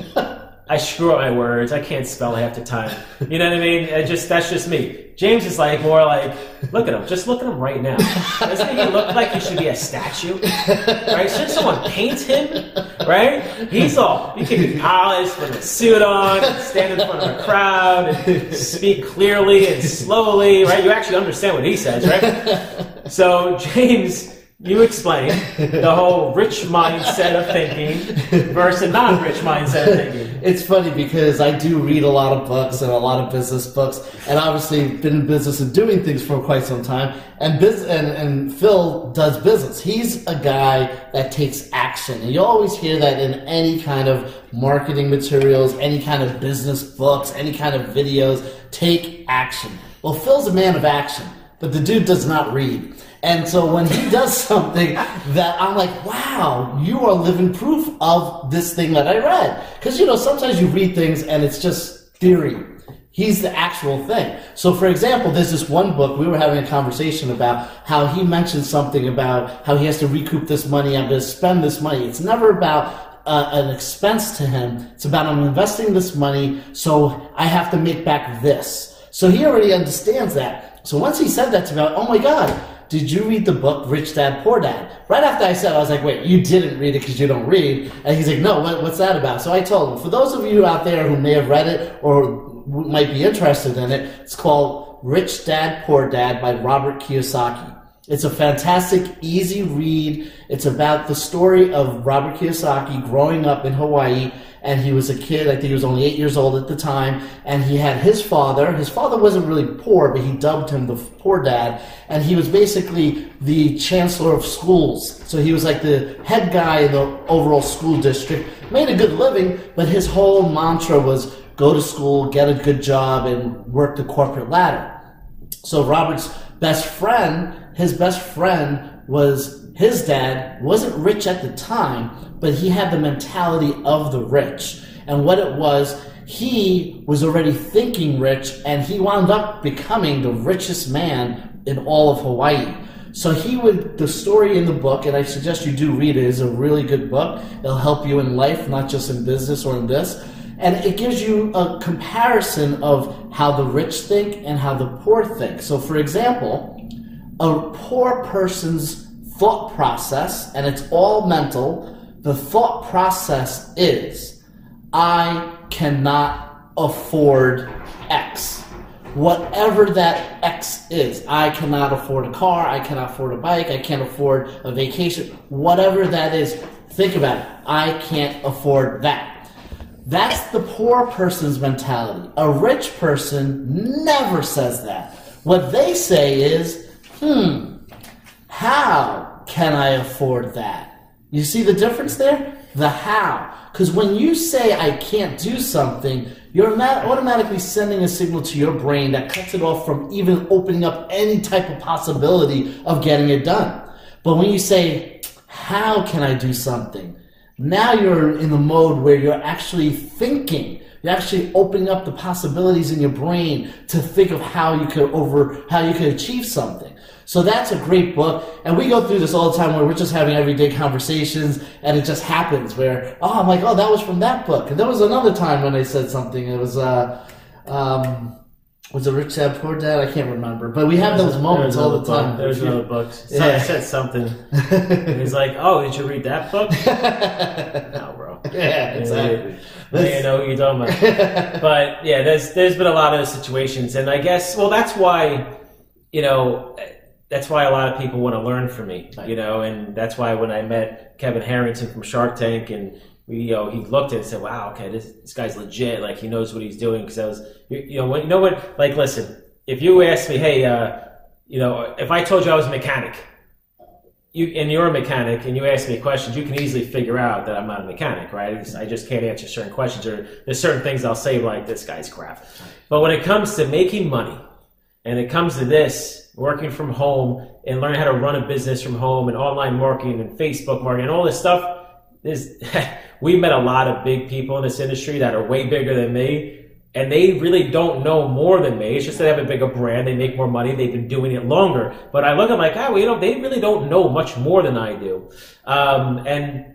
I screw up my words. I can't spell half the time. You know what I mean? That's just me. James is more like, look at him. Just look at him right now. Doesn't he look like he should be a statue? Right? Shouldn't someone paint him? Right? He can be polished with a suit on, and stand in front of a crowd, and speak clearly and slowly, right? You actually understand what he says, right? So, James, you explain the whole rich mindset of thinking versus non-rich mindset of thinking. It's funny because I do read a lot of books and a lot of business books, and obviously been in business and doing things for quite some time. And Phil does business. He's a guy that takes action, and you always hear that in any kind of marketing materials, any kind of business books, any kind of videos. Take action. Well, Phil's a man of action, but the dude does not read. And so when he does something that I'm like, wow, you are living proof of this thing that I read. Because, sometimes you read things and it's just theory. He's the actual thing. So, for example, there's this one book, we were having a conversation about how he mentioned something about how he has to recoup this money, I'm going to spend this money. It's never about an expense to him. It's about I'm investing this money, so I have to make back this. So he already understands that. So once he said that to me, oh my God, did you read the book Rich Dad, Poor Dad? Right after I said it, I was like, wait, you didn't read it because you don't read. And he's like, no, what's that about? So I told him, for those of you out there who may have read it or might be interested in it, it's called Rich Dad, Poor Dad by Robert Kiyosaki. It's a fantastic, easy read. It's about the story of Robert Kiyosaki growing up in Hawaii, and he was a kid, I think he was only 8 years old at the time, and he had his father. His father wasn't really poor, but he dubbed him the poor dad, and he was basically the chancellor of schools. So he was like the head guy in the overall school district, made a good living, but his whole mantra was go to school, get a good job, and work the corporate ladder. So Robert's his best friend was his dad, wasn't rich at the time, but he had the mentality of the rich. And what it was, he was already thinking rich, and he wound up becoming the richest man in all of Hawaii. So the story in the book, and I suggest you do read it, is a really good book. It'll help you in life, not just in business or in this. And it gives you a comparison of how the rich think and how the poor think. So for example, a poor person's thought process, and it's all mental, the thought process is, I cannot afford X. Whatever that X is. I cannot afford a car, I cannot afford a bike, I can't afford a vacation. Whatever that is, think about it. I can't afford that. That's the poor person's mentality. A rich person never says that. What they say is, how can I afford that? You see the difference there? The how. Because when you say I can't do something, you're not automatically sending a signal to your brain that cuts it off from even opening up any type of possibility of getting it done. But when you say, how can I do something? Now you're in the mode where you're actually thinking. You're actually opening up the possibilities in your brain to think of how you could achieve something. So that's a great book, and we go through this all the time where we're just having everyday conversations, and it just happens where, I'm like, that was from that book. And there was another time when I said something. It was it Rich Dad, Poor Dad? I can't remember. But we have those moments all the time. There's another book. I said something. And he's like, did you read that book? No, bro. Yeah, exactly. You know what you're talking about. But yeah, there's been a lot of those situations. And I guess, that's why, that's why a lot of people want to learn from me, and that's why when I met Kevin Harrington from Shark Tank, and he looked at it and said, wow, okay, this guy's legit. Like, he knows what he's doing. Because I was, listen, if you asked me, hey, if I told you I was a mechanic, and you're a mechanic, and you ask me questions, you can easily figure out that I'm not a mechanic, right? I just can't answer certain questions, or there's certain things I'll say like, this guy's crap. But when it comes to making money, and it comes to this, working from home and learning how to run a business from home and online marketing and Facebook marketing and all this stuff, we met a lot of big people in this industry that are way bigger than me, and they really don't know more than me. It's just they have a bigger brand, they make more money, they've been doing it longer. But I look at them like, well, they really don't know much more than I do. And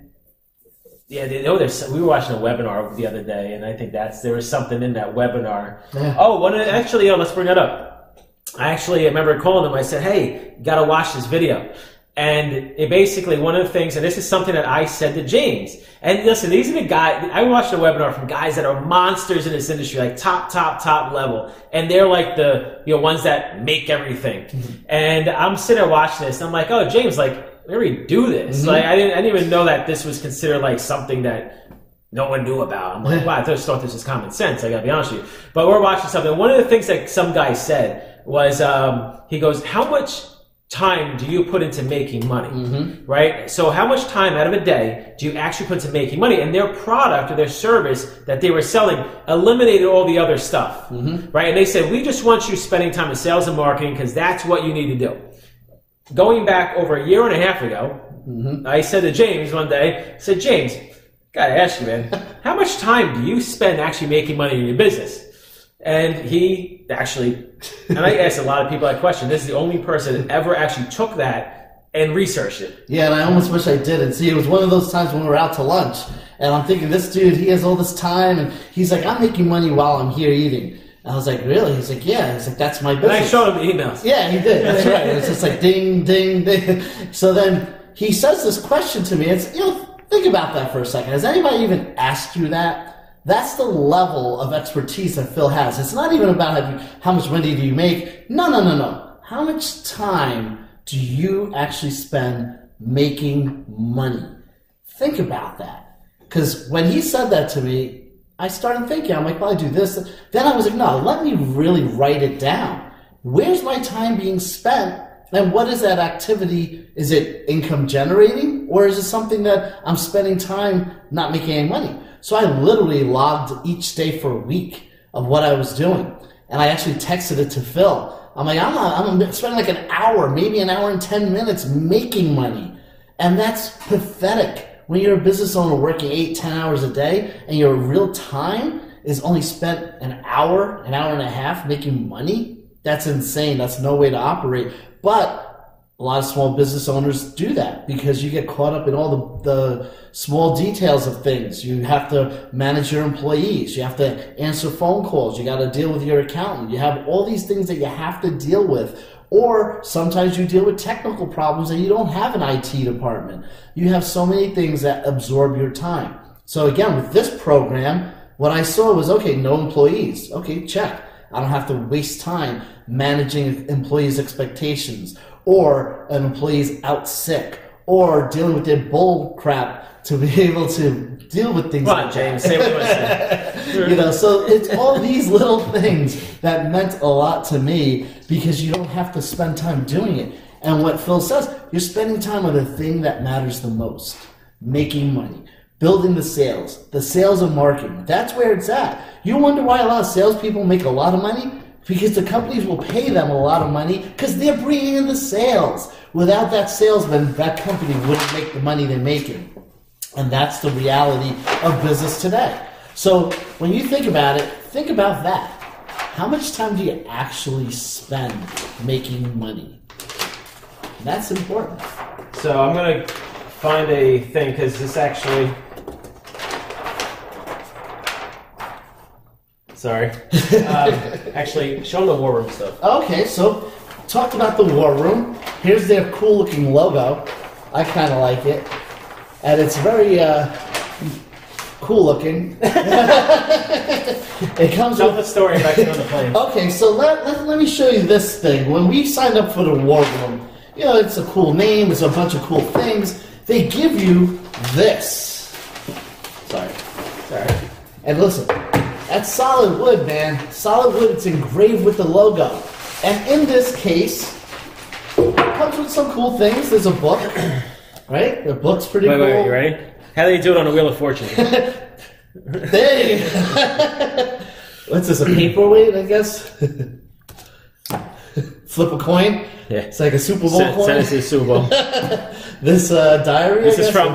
yeah, they know we were watching a webinar the other day, and I think there was something in that webinar. Yeah. Oh, let's bring that up. I remember calling them. I said, hey, you got to watch this video. And it basically, one of the things, and this is something that I said to James, and listen, these are the guys, I watched a webinar from guys that are monsters in this industry, like top level, and they're like the ones that make everything. Mm-hmm. And I'm sitting there watching this, and I'm like, oh, James, like, we do this. Mm-hmm. Like, I didn't even know that this was considered like something that no one knew about. I'm like, wow, I just thought this was common sense, I gotta be honest with you. But we're watching something. One of the things that some guy said was, he goes, how much time do you put into making money, mm-hmm. right? So how much time out of a day do you actually put into making money? And their product or their service that they were selling eliminated all the other stuff, mm-hmm. right? And they said, we just want you spending time in sales and marketing because that's what you need to do. Going back over a year and a half ago, mm-hmm. I said to James one day, I said, James, gotta ask you, man, how much time do you spend actually making money in your business? And he actually, and I asked a lot of people that question, this is the only person that ever actually took that and researched it. Yeah, and I almost wish I did. And see, it was one of those times when we were out to lunch, and I'm thinking, this dude, he has all this time, and he's like, I'm making money while I'm here eating. And I was like, really? He's like, yeah. He's like, that's my business. And I showed him the emails. Yeah, he did. That's right. It's just like ding, ding, ding. So then he says this question to me. It's, think about that for a second. Has anybody even asked you that? That's the level of expertise that Phil has. It's not even about how much money do you make. No. How much time do you actually spend making money? Think about that. Because when he said that to me, I started thinking, I'm like, well, I do this. Then I was like, no, let me really write it down. Where's my time being spent? And what is that activity? Is it income generating? Or is it something that I'm spending time not making any money? So I literally logged each day for a week of what I was doing. And I actually texted it to Phil. I'm like, I'm spending like an hour, maybe an hour and 10 minutes making money. And that's pathetic. When you're a business owner working 8-10 hours a day and your real time is only spent an hour and a half making money, that's insane. That's no way to operate. But a lot of small business owners do that because you get caught up in all the small details of things. You have to manage your employees. You have to answer phone calls. You got to deal with your accountant. You have all these things that you have to deal with. Or sometimes you deal with technical problems and you don't have an IT department. You have so many things that absorb your time. So again, with this program, what I saw was, okay, no employees. Okay, check. I don't have to waste time managing employees' expectations, or an employee's out sick, or dealing with their bull crap to be able to deal with things. Come on, James, say what you want to say. So it's all these little things that meant a lot to me because you don't have to spend time doing it. And what Phil says, you're spending time on the thing that matters the most, making money. Building the sales and marketing. That's where it's at. You wonder why a lot of salespeople make a lot of money? Because the companies will pay them a lot of money because they're bringing in the sales. Without that salesman, that company wouldn't make the money they're making. And that's the reality of business today. So when you think about it, think about that. How much time do you actually spend making money? That's important. So I'm going to find a thing because this actually... Sorry. Actually, show them the War Room stuff. Okay, so talked about the War Room. Here's their cool-looking logo. I kind of like it. And it's very cool-looking. It comes Tell the story back on the plane. Okay, so let me show you this thing. When we signed up for the War Room, it's a cool name. There's a bunch of cool things. They give you this. Sorry. And listen. That's solid wood, man. Solid wood, it's engraved with the logo. And in this case, it comes with some cool things. There's a book, right? The book's pretty cool. Wait, you ready? How do you do it on a Wheel of Fortune? There you go. What's this, a paperweight, I guess? flip a coin. Yeah. It's like a Super Bowl coin. Send us to the Super Bowl. This diary. This is from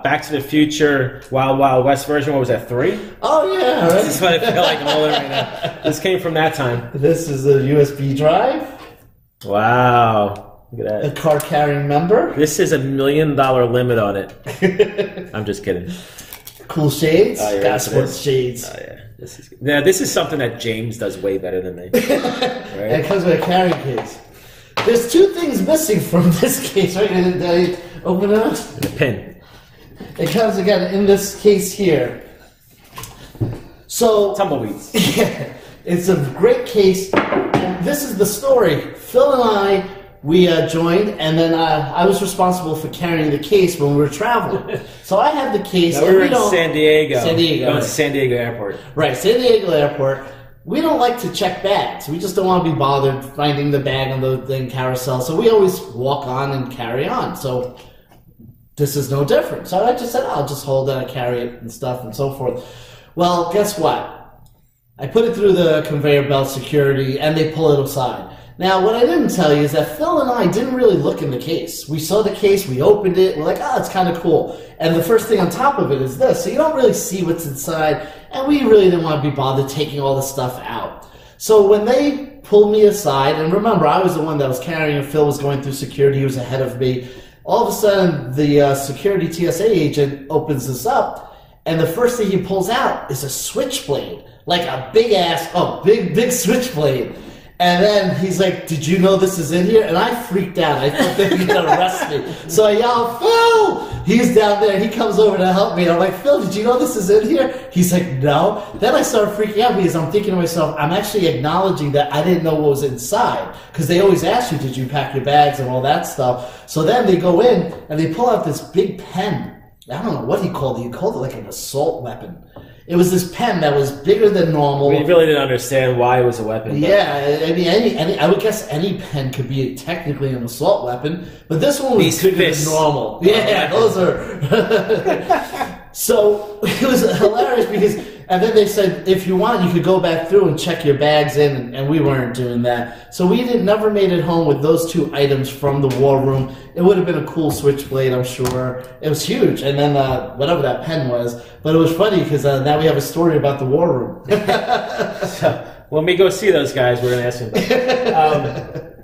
Back to the Future, Wild Wild West version. What was that, 3? Oh yeah, right. This is what I feel like I'm holding right now. This came from that time. This is a USB drive. Wow. Look at A that. card carrying member. This is $1 million limit on it. I'm just kidding. Cool shades. Oh, yeah, Got that's sports it. shades. Oh, yeah. This is something that James does way better than me. And it Right? comes with a carrying case. There's 2 things missing from this case, right? Did I open it up? The pin. It comes again in this case here. So Tumbleweeds. yeah, it's a great case. And this is the story. Phil and I, we joined, and then I was responsible for carrying the case when we were traveling. So I had the case. Now, and we were in don't- San Diego. San Diego. Going Right. to San Diego Airport. Right, San Diego Airport. We don't like to check bags. We just don't want to be bothered finding the bag on the thing carousel. So we always walk on and carry on. So this is no different. So I just said, I'll just hold it, I carry it and stuff and so forth. Well, guess what? I put it through the conveyor belt security and they pull it aside. Now, what I didn't tell you is that Phil and I didn't really look in the case. We saw the case, we opened it, we're like, oh, it's kind of cool. And the first thing on top of it is this, so you don't really see what's inside, and we really didn't want to be bothered taking all the stuff out. So when they pulled me aside, and remember, I was the one that was carrying it, Phil was going through security, he was ahead of me. All of a sudden, the security TSA agent opens this up, and the first thing he pulls out is a switchblade, like a big switchblade. And then he's like, did you know this is in here? And I freaked out. I thought they were going to arrest me. So I yelled, Phil! He's down there. He comes over to help me. And I'm like, Phil, did you know this is in here? He's like, no. Then I started freaking out because I'm thinking to myself, I'm actually acknowledging that I didn't know what was inside. Because they always ask you, did you pack your bags and all that stuff. So then they go in and they pull out this big pen. I don't know what he called it. He called it like an assault weapon. It was this pen that was bigger than normal. We really didn't understand why it was a weapon. But Yeah, I mean, I would guess any pen could be technically an assault weapon, but this one was These bigger fists. than normal. Yeah, those are. So it was hilarious because, and then they said, if you want, you could go back through and check your bags in, and we weren't doing that. So we never made it home with those 2 items from the war room. It would have been a cool switchblade, I'm sure. It was huge, and then whatever that pen was. But it was funny because now we have a story about the war room. So, when we go see those guys, we're going to ask them about it.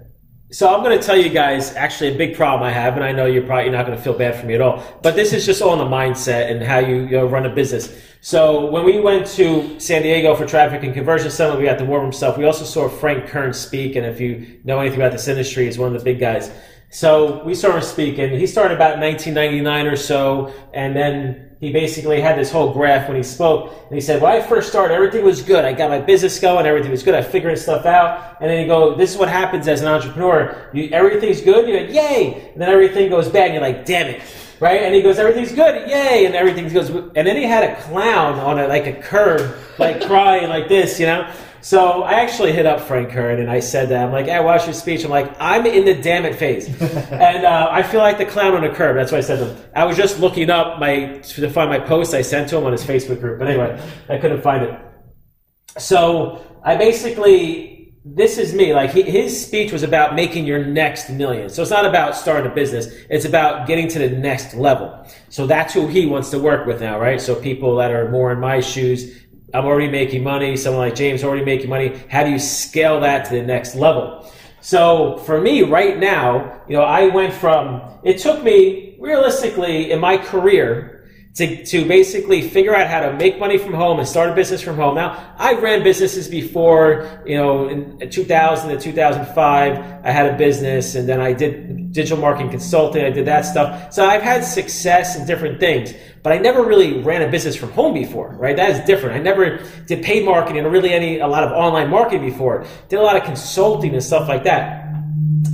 So I'm going to tell you guys actually a big problem I have, and I know you're not going to feel bad for me at all, but this is just all in the mindset and how you run a business. So when we went to San Diego for Traffic and Conversion Summit, we got the war room stuff. We also saw Frank Kern speak, and if you know anything about this industry, he's one of the big guys. So we saw him speak, and he started about 1999 or so, and then he basically had this whole graph when he spoke, and he said, when I first started, everything was good. I got my business going, everything was good. I figured stuff out, and then you go, this is what happens as an entrepreneur. Everything's good, you're like, yay! And then everything goes bad, and you're like, damn it. Right? And he goes, everything's good, yay! And everything goes, and then he had a clown on it, like a curve, like crying like this, you know? So I actually hit up Frank Kern and I said that. I'm like, hey, watch your speech. I'm like, I'm in the damn it phase. And I feel like the clown on a curb. That's what I said to him. I was just looking up to find my post I sent to him on his Facebook group. But anyway, I couldn't find it. So I basically, this is me. Like his speech was about making your next million. So it's not about starting a business. It's about getting to the next level. So that's who he wants to work with now, right? So people that are more in my shoes. I'm already making money. Someone like James already making money. How do you scale that to the next level? So for me right now, I went from, it took me realistically in my career to basically figure out how to make money from home and start a business from home. Now, I ran businesses before, in 2000 to 2005, I had a business and then I did digital marketing consulting. I did that stuff. So I've had success in different things, but I never really ran a business from home before, right? That is different. I never did paid marketing or really a lot of online marketing before. Did a lot of consulting and stuff like that.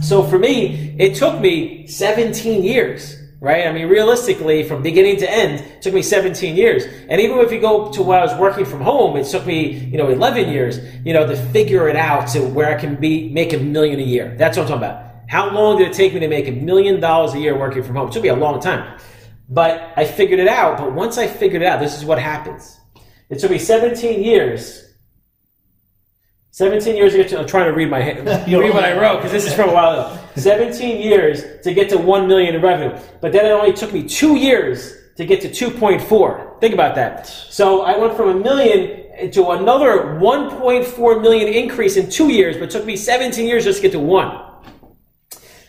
So for me, it took me 17 years. Right? I mean, realistically, from beginning to end, it took me 17 years. And even if you go to when I was working from home, it took me, 11 years, to figure it out to where I can make $1 million a year. That's what I'm talking about. How long did it take me to make $1 million a year working from home? It took me a long time. But I figured it out. But once I figured it out, this is what happens. It took me 17 years 17 years to get to, I'm trying to read read what I wrote because this is from a while ago. 17 years to get to 1 million in revenue. But then it only took me 2 years to get to 2.4. Think about that. So I went from 1 million to another 1.4 million increase in 2 years, but it took me 17 years just to get to 1.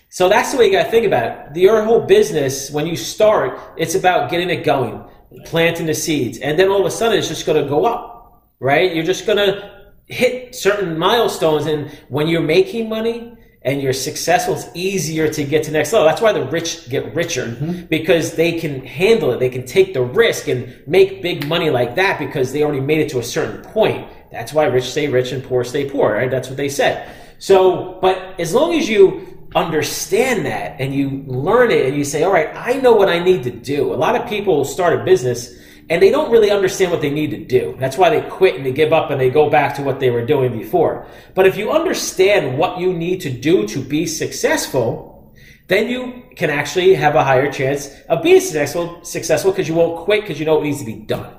So that's the way you got to think about it. Your whole business, when you start, it's about getting it going, planting the seeds, and then all of a sudden it's just going to go up, right? You're just going to hit certain milestones, and when you're making money and you're successful, it's easier to get to the next level. That's why the rich get richer, because they can handle it. They can take the risk and make big money like that because they already made it to a certain point. That's why rich stay rich and poor stay poor, right? That's what they said. So, but as long as you understand that and you learn it and you say, all right, I know what I need to do. A lot of people start a business and they don't really understand what they need to do. That's why they quit and they give up and they go back to what they were doing before. But if you understand what you need to do to be successful, then you can actually have a higher chance of being successful because you won't quit because you know what needs to be done.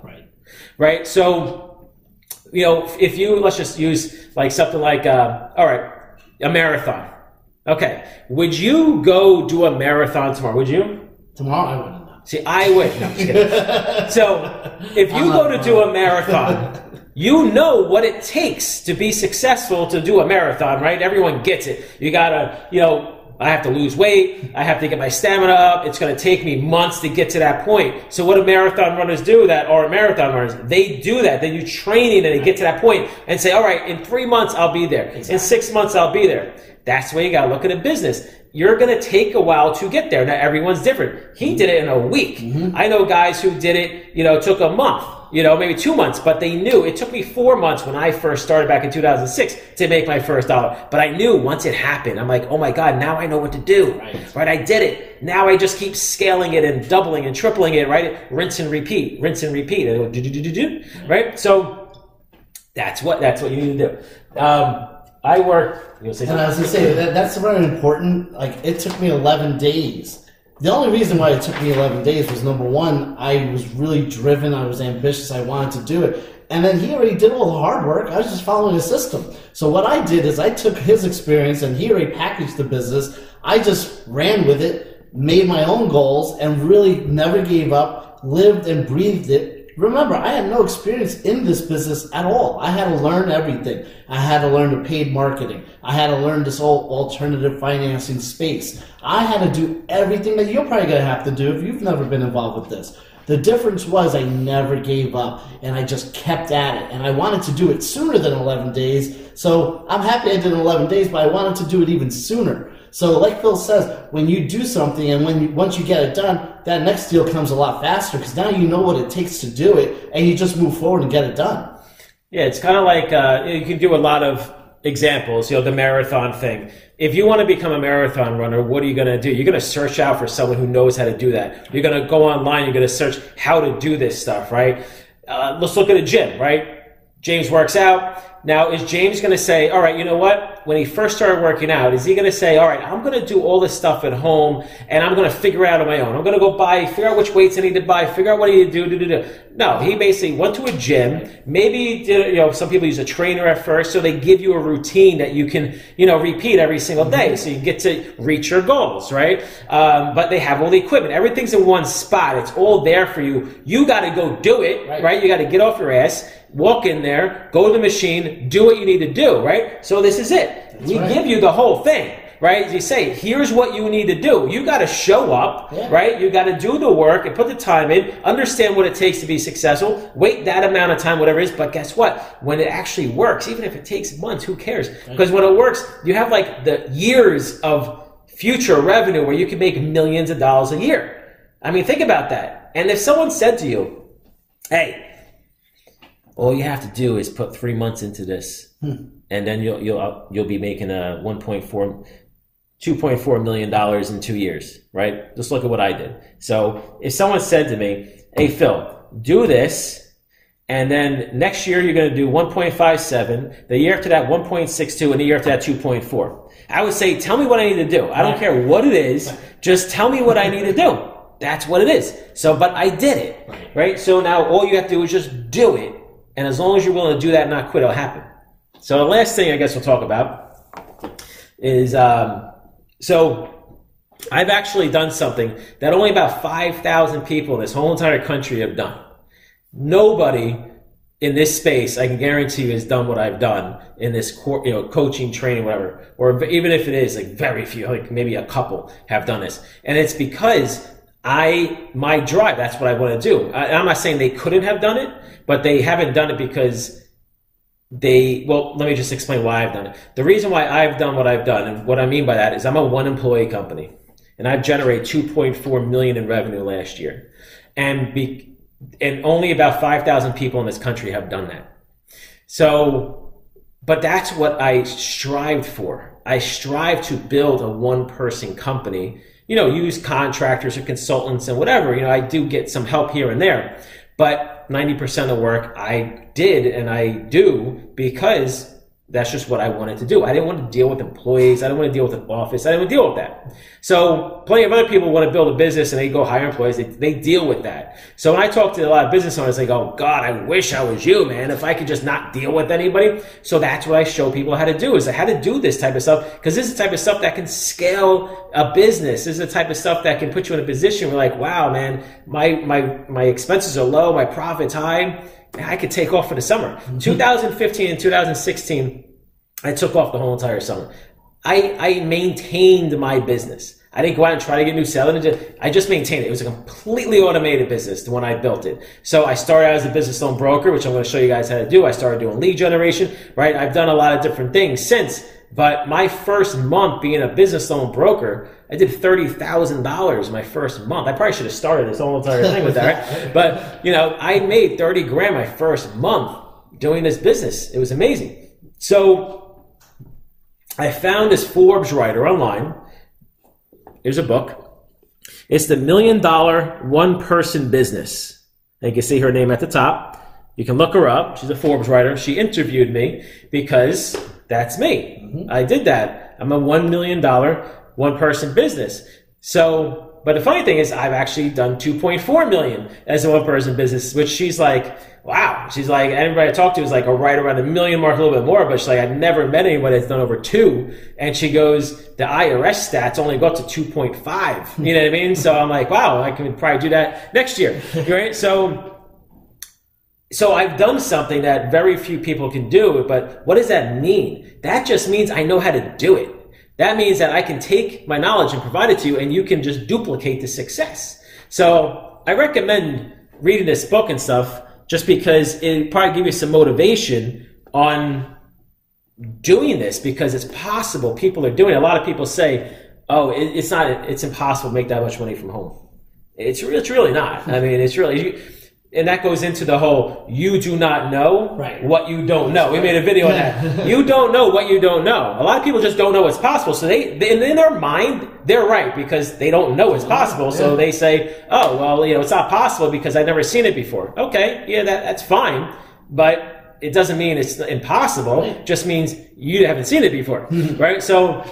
Right? So, you know, if you, let's just use like something like, all right, a marathon. Okay. Would you go do a marathon tomorrow? Would you? Tomorrow I wouldn't. See, I would. No, I'm just kidding. So, if you go to do a marathon, you know what it takes to be successful to do a marathon, right? Everyone gets it. You gotta, you know, I have to lose weight. I have to get my stamina up. It's going to take me months to get to that point. So what do marathon runners do that are marathon runners? They do that. They do training and they get to that point and say, all right, in 3 months, I'll be there. Exactly. In 6 months, I'll be there. That's the way you got to look at a business. You're going to take a while to get there. Now, everyone's different. He did it in a week. I know guys who did it, you know, took a month, you know, maybe 2 months, but they knew. It took me 4 months when I first started back in 2006 to make my first dollar. But I knew once it happened, I'm like, oh my God, now I know what to do. Right? I did it. Now I just keep scaling it and doubling and tripling it, right? Rinse and repeat, rinse and repeat. Right? So that's what you need to do. I work. And I was going to say, that's very important. Like, it took me 11 days. The only reason why it took me 11 days was, number one, I was really driven. I was ambitious. I wanted to do it. And then he already did all the hard work. I was just following a system. So what I did is I took his experience, and he already packaged the business. I just ran with it, made my own goals, and really never gave up, lived and breathed it. Remember, I had no experience in this business at all. I had to learn everything. I had to learn the paid marketing. I had to learn this whole alternative financing space. I had to do everything that you're probably going to have to do if you've never been involved with this. The difference was I never gave up, and I just kept at it. And I wanted to do it sooner than 11 days. So I'm happy I did it in 11 days, but I wanted to do it even sooner. So like Phil says, when you do something and once you get it done, that next deal comes a lot faster because now you know what it takes to do it, and you just move forward and get it done. Yeah, it's kind of like you can do a lot of examples, you know, the marathon thing. If you want to become a marathon runner, what are you going to do? You're going to search out for someone who knows how to do that. You're going to go online, you're going to search how to do this stuff, right? Let's look at a gym, right? James works out. Now, is James going to say, all right, you know what? When he first started working out, is he going to say, all right, I'm going to do all this stuff at home and I'm going to figure it out on my own. I'm going to go figure out which weights I need to buy, figure out what I need to do. No, he basically went to a gym. Maybe, you know, some people use a trainer at first, so they give you a routine that you can, you know, repeat every single day so you get to reach your goals, right? But they have all the equipment. Everything's in one spot. It's all there for you. You got to go do it, right? You got to get off your ass, walk in there, go to the machine, do what you need to do, right? So this is it. We give you the whole thing, right? As you say, here's what you need to do. You got to show up, right? You got to do the work and put the time in, understand what it takes to be successful, wait that amount of time, whatever it is. But guess what? When it actually works, even if it takes months, who cares? Because when it works, you have like the years of future revenue where you can make millions of dollars a year. I mean, think about that. And if someone said to you, hey, all you have to do is put 3 months into this, and then you'll be making a $2.4 million in 2 years, right? Just look at what I did. So if someone said to me, hey, Phil, do this, and then next year you're going to do 1.57, the year after that 1.62, and the year after that 2.4. I would say, tell me what I need to do. I don't care what it is. Just tell me what I need to do. That's what it is. So, but I did it, right? So now all you have to do is just do it. And as long as you're willing to do that and not quit, it'll happen. So the last thing I guess we'll talk about is, so I've actually done something that only about 5,000 people in this whole entire country have done. Nobody in this space, I can guarantee you, has done what I've done in this, coaching, training, whatever. Or even if it is, like very few, like maybe a couple have done this. And it's because my drive, that's what I want to do. I'm not saying they couldn't have done it, but they haven't done it because let me just explain why I've done it. The reason why I've done what I've done, and what I mean by that is I'm a one employee company, and I've generated $2.4 million in revenue last year. And only about 5,000 people in this country have done that. So, but that's what I strived for. I strive to build a one-person company, use contractors or consultants and whatever. I do get some help here and there, but 90% of the work I did and I do because that's just what I wanted to do. I didn't want to deal with employees. I didn't want to deal with an office. I didn't want to deal with that. So plenty of other people want to build a business and they go hire employees. They deal with that. So when I talk to a lot of business owners, they go, God, I wish I was you, man. If I could just not deal with anybody. So that's what I show people how to do, is how to do this type of stuff. Because this is the type of stuff that can scale a business. This is the type of stuff that can put you in a position where, like, wow, man, my expenses are low, my profit's high. I could take off for the summer. 2015 and 2016, I took off the whole entire summer. I maintained my business. I didn't go out and try to get new sales. I just maintained it. It was a completely automated business when I built it. So I started out as a business loan broker, which I'm going to show you guys how to do. I started doing lead generation, right? I've done a lot of different things since. But my first month being a business loan broker, I did $30,000 my first month. I probably should have started this whole entire thing with that, right? But, I made 30 grand my first month doing this business. It was amazing. So I found this Forbes writer online. Here's a book. It's the $1 Million One-Person Business. And you can see her name at the top. You can look her up. She's a Forbes writer. She interviewed me because that's me. Mm-hmm. I did that. I'm a $1 million one-person business. So, but the funny thing is I've actually done 2.4 million as a one-person business, which she's like, wow. She's like, everybody I talk to is like right around the million mark, a little bit more, but she's like, I've never met anybody that's done over 2. And she goes, the IRS stats only go up to 2.5. You know what I mean? So I'm like, wow, I can probably do that next year. Right? So I've done something that very few people can do, but what does that mean? That just means I know how to do it. That means that I can take my knowledge and provide it to you, and you can just duplicate the success. So I recommend reading this book and stuff just because it'll probably give you some motivation on doing this, because it's possible. People are doing it. A lot of people say, oh, it's impossible to make that much money from home. It's really not. I mean, it's really... And that goes into the whole, you do not know what you don't know. We made a video on that. You don't know what you don't know. A lot of people just don't know what's possible. So they in their mind, they're right because they don't know it's possible. So they say, oh, well, it's not possible because I've never seen it before. Okay, yeah, that's fine. But it doesn't mean it's impossible. It just means you haven't seen it before, right? So,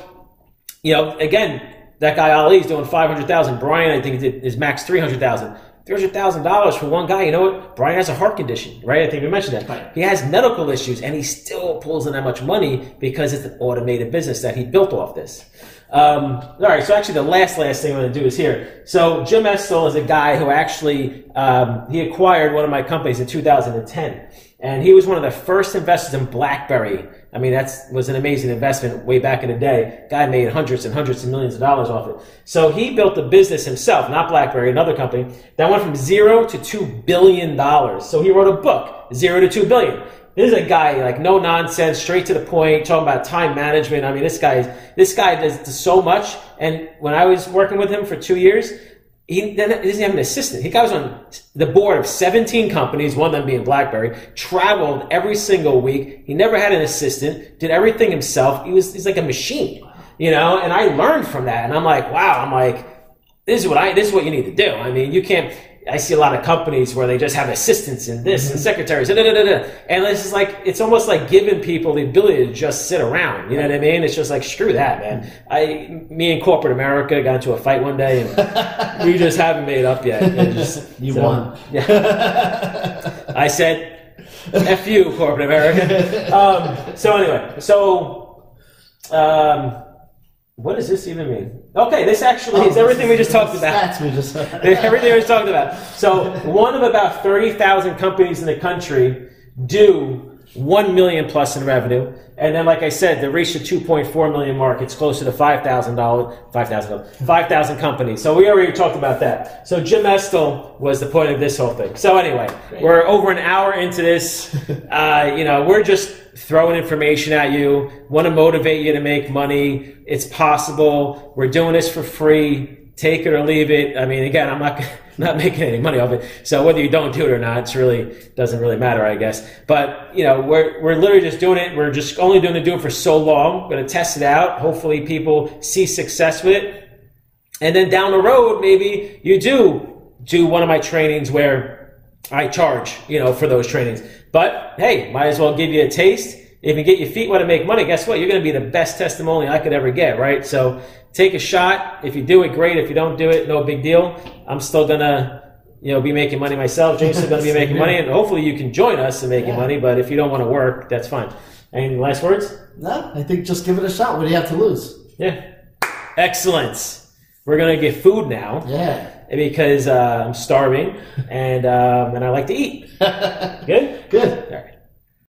again, that guy Ali is doing 500,000. Brian, I think, is max 300,000. $300,000 for one guy. You know what? Brian has a heart condition, right? I think we mentioned that. Right. He has medical issues, and he still pulls in that much money because it's an automated business that he built off this. All right, so actually the last thing I'm going to do is here. So Jim Estill is a guy who actually, he acquired one of my companies in 2010. And he was one of the first investors in BlackBerry. I mean, that was an amazing investment way back in the day. Guy made hundreds and hundreds of millions of dollars off it. So he built a business himself, not BlackBerry, another company, that went from 0 to $2 billion. So he wrote a book, 0 to $2 billion. This is a guy, like, no nonsense, straight to the point, talking about time management. I mean, this guy does so much. And when I was working with him for 2 years, he doesn't have an assistant. He was on the board of 17 companies, one of them being BlackBerry, traveled every single week. He never had an assistant, did everything himself. He's like a machine, and I learned from that. And I'm like, wow, this is what you need to do. I mean, you can't, I see a lot of companies where they just have assistants and this and secretaries and it's just like, it's almost like giving people the ability to just sit around. You know what I mean? It's just like, screw that, man. Me and corporate America got into a fight one day and we just haven't made up yet. You won. Yeah. I said, F you, corporate America. So anyway, what does this even mean? Okay, this actually is everything we just talked about. Stats we just Everything we just talked about. So one of about 30,000 companies in the country do 1 million plus in revenue. And then, like I said, to reach the 2.4 million mark, it's closer to 5,000 companies. So we already talked about that. So Jim Estill was the point of this whole thing. So anyway, we're over an hour into this. We're just throwing information at you, want to motivate you to make money. It's possible. We're doing this for free. Take it or leave it. I mean, again, I'm not making any money off it. So whether you don't do it or not, doesn't really matter, I guess. But we're literally just doing it. We're just only do it for so long. We're going to test it out. Hopefully, people see success with it, and then down the road, maybe you do one of my trainings where I charge, for those trainings. But hey, might as well give you a taste. If you get your feet wet to make money, guess what? You're going to be the best testimonial I could ever get, right? So take a shot. If you do it, great. If you don't do it, no big deal. I'm still going to, be making money myself. James is going to be making money, and hopefully you can join us in making money. But if you don't want to work, that's fine. Any last words? No, I think just give it a shot. What do you have to lose? Yeah. Excellent. We're going to get food now. Yeah. Because I'm starving and I like to eat. Good? Good. All right.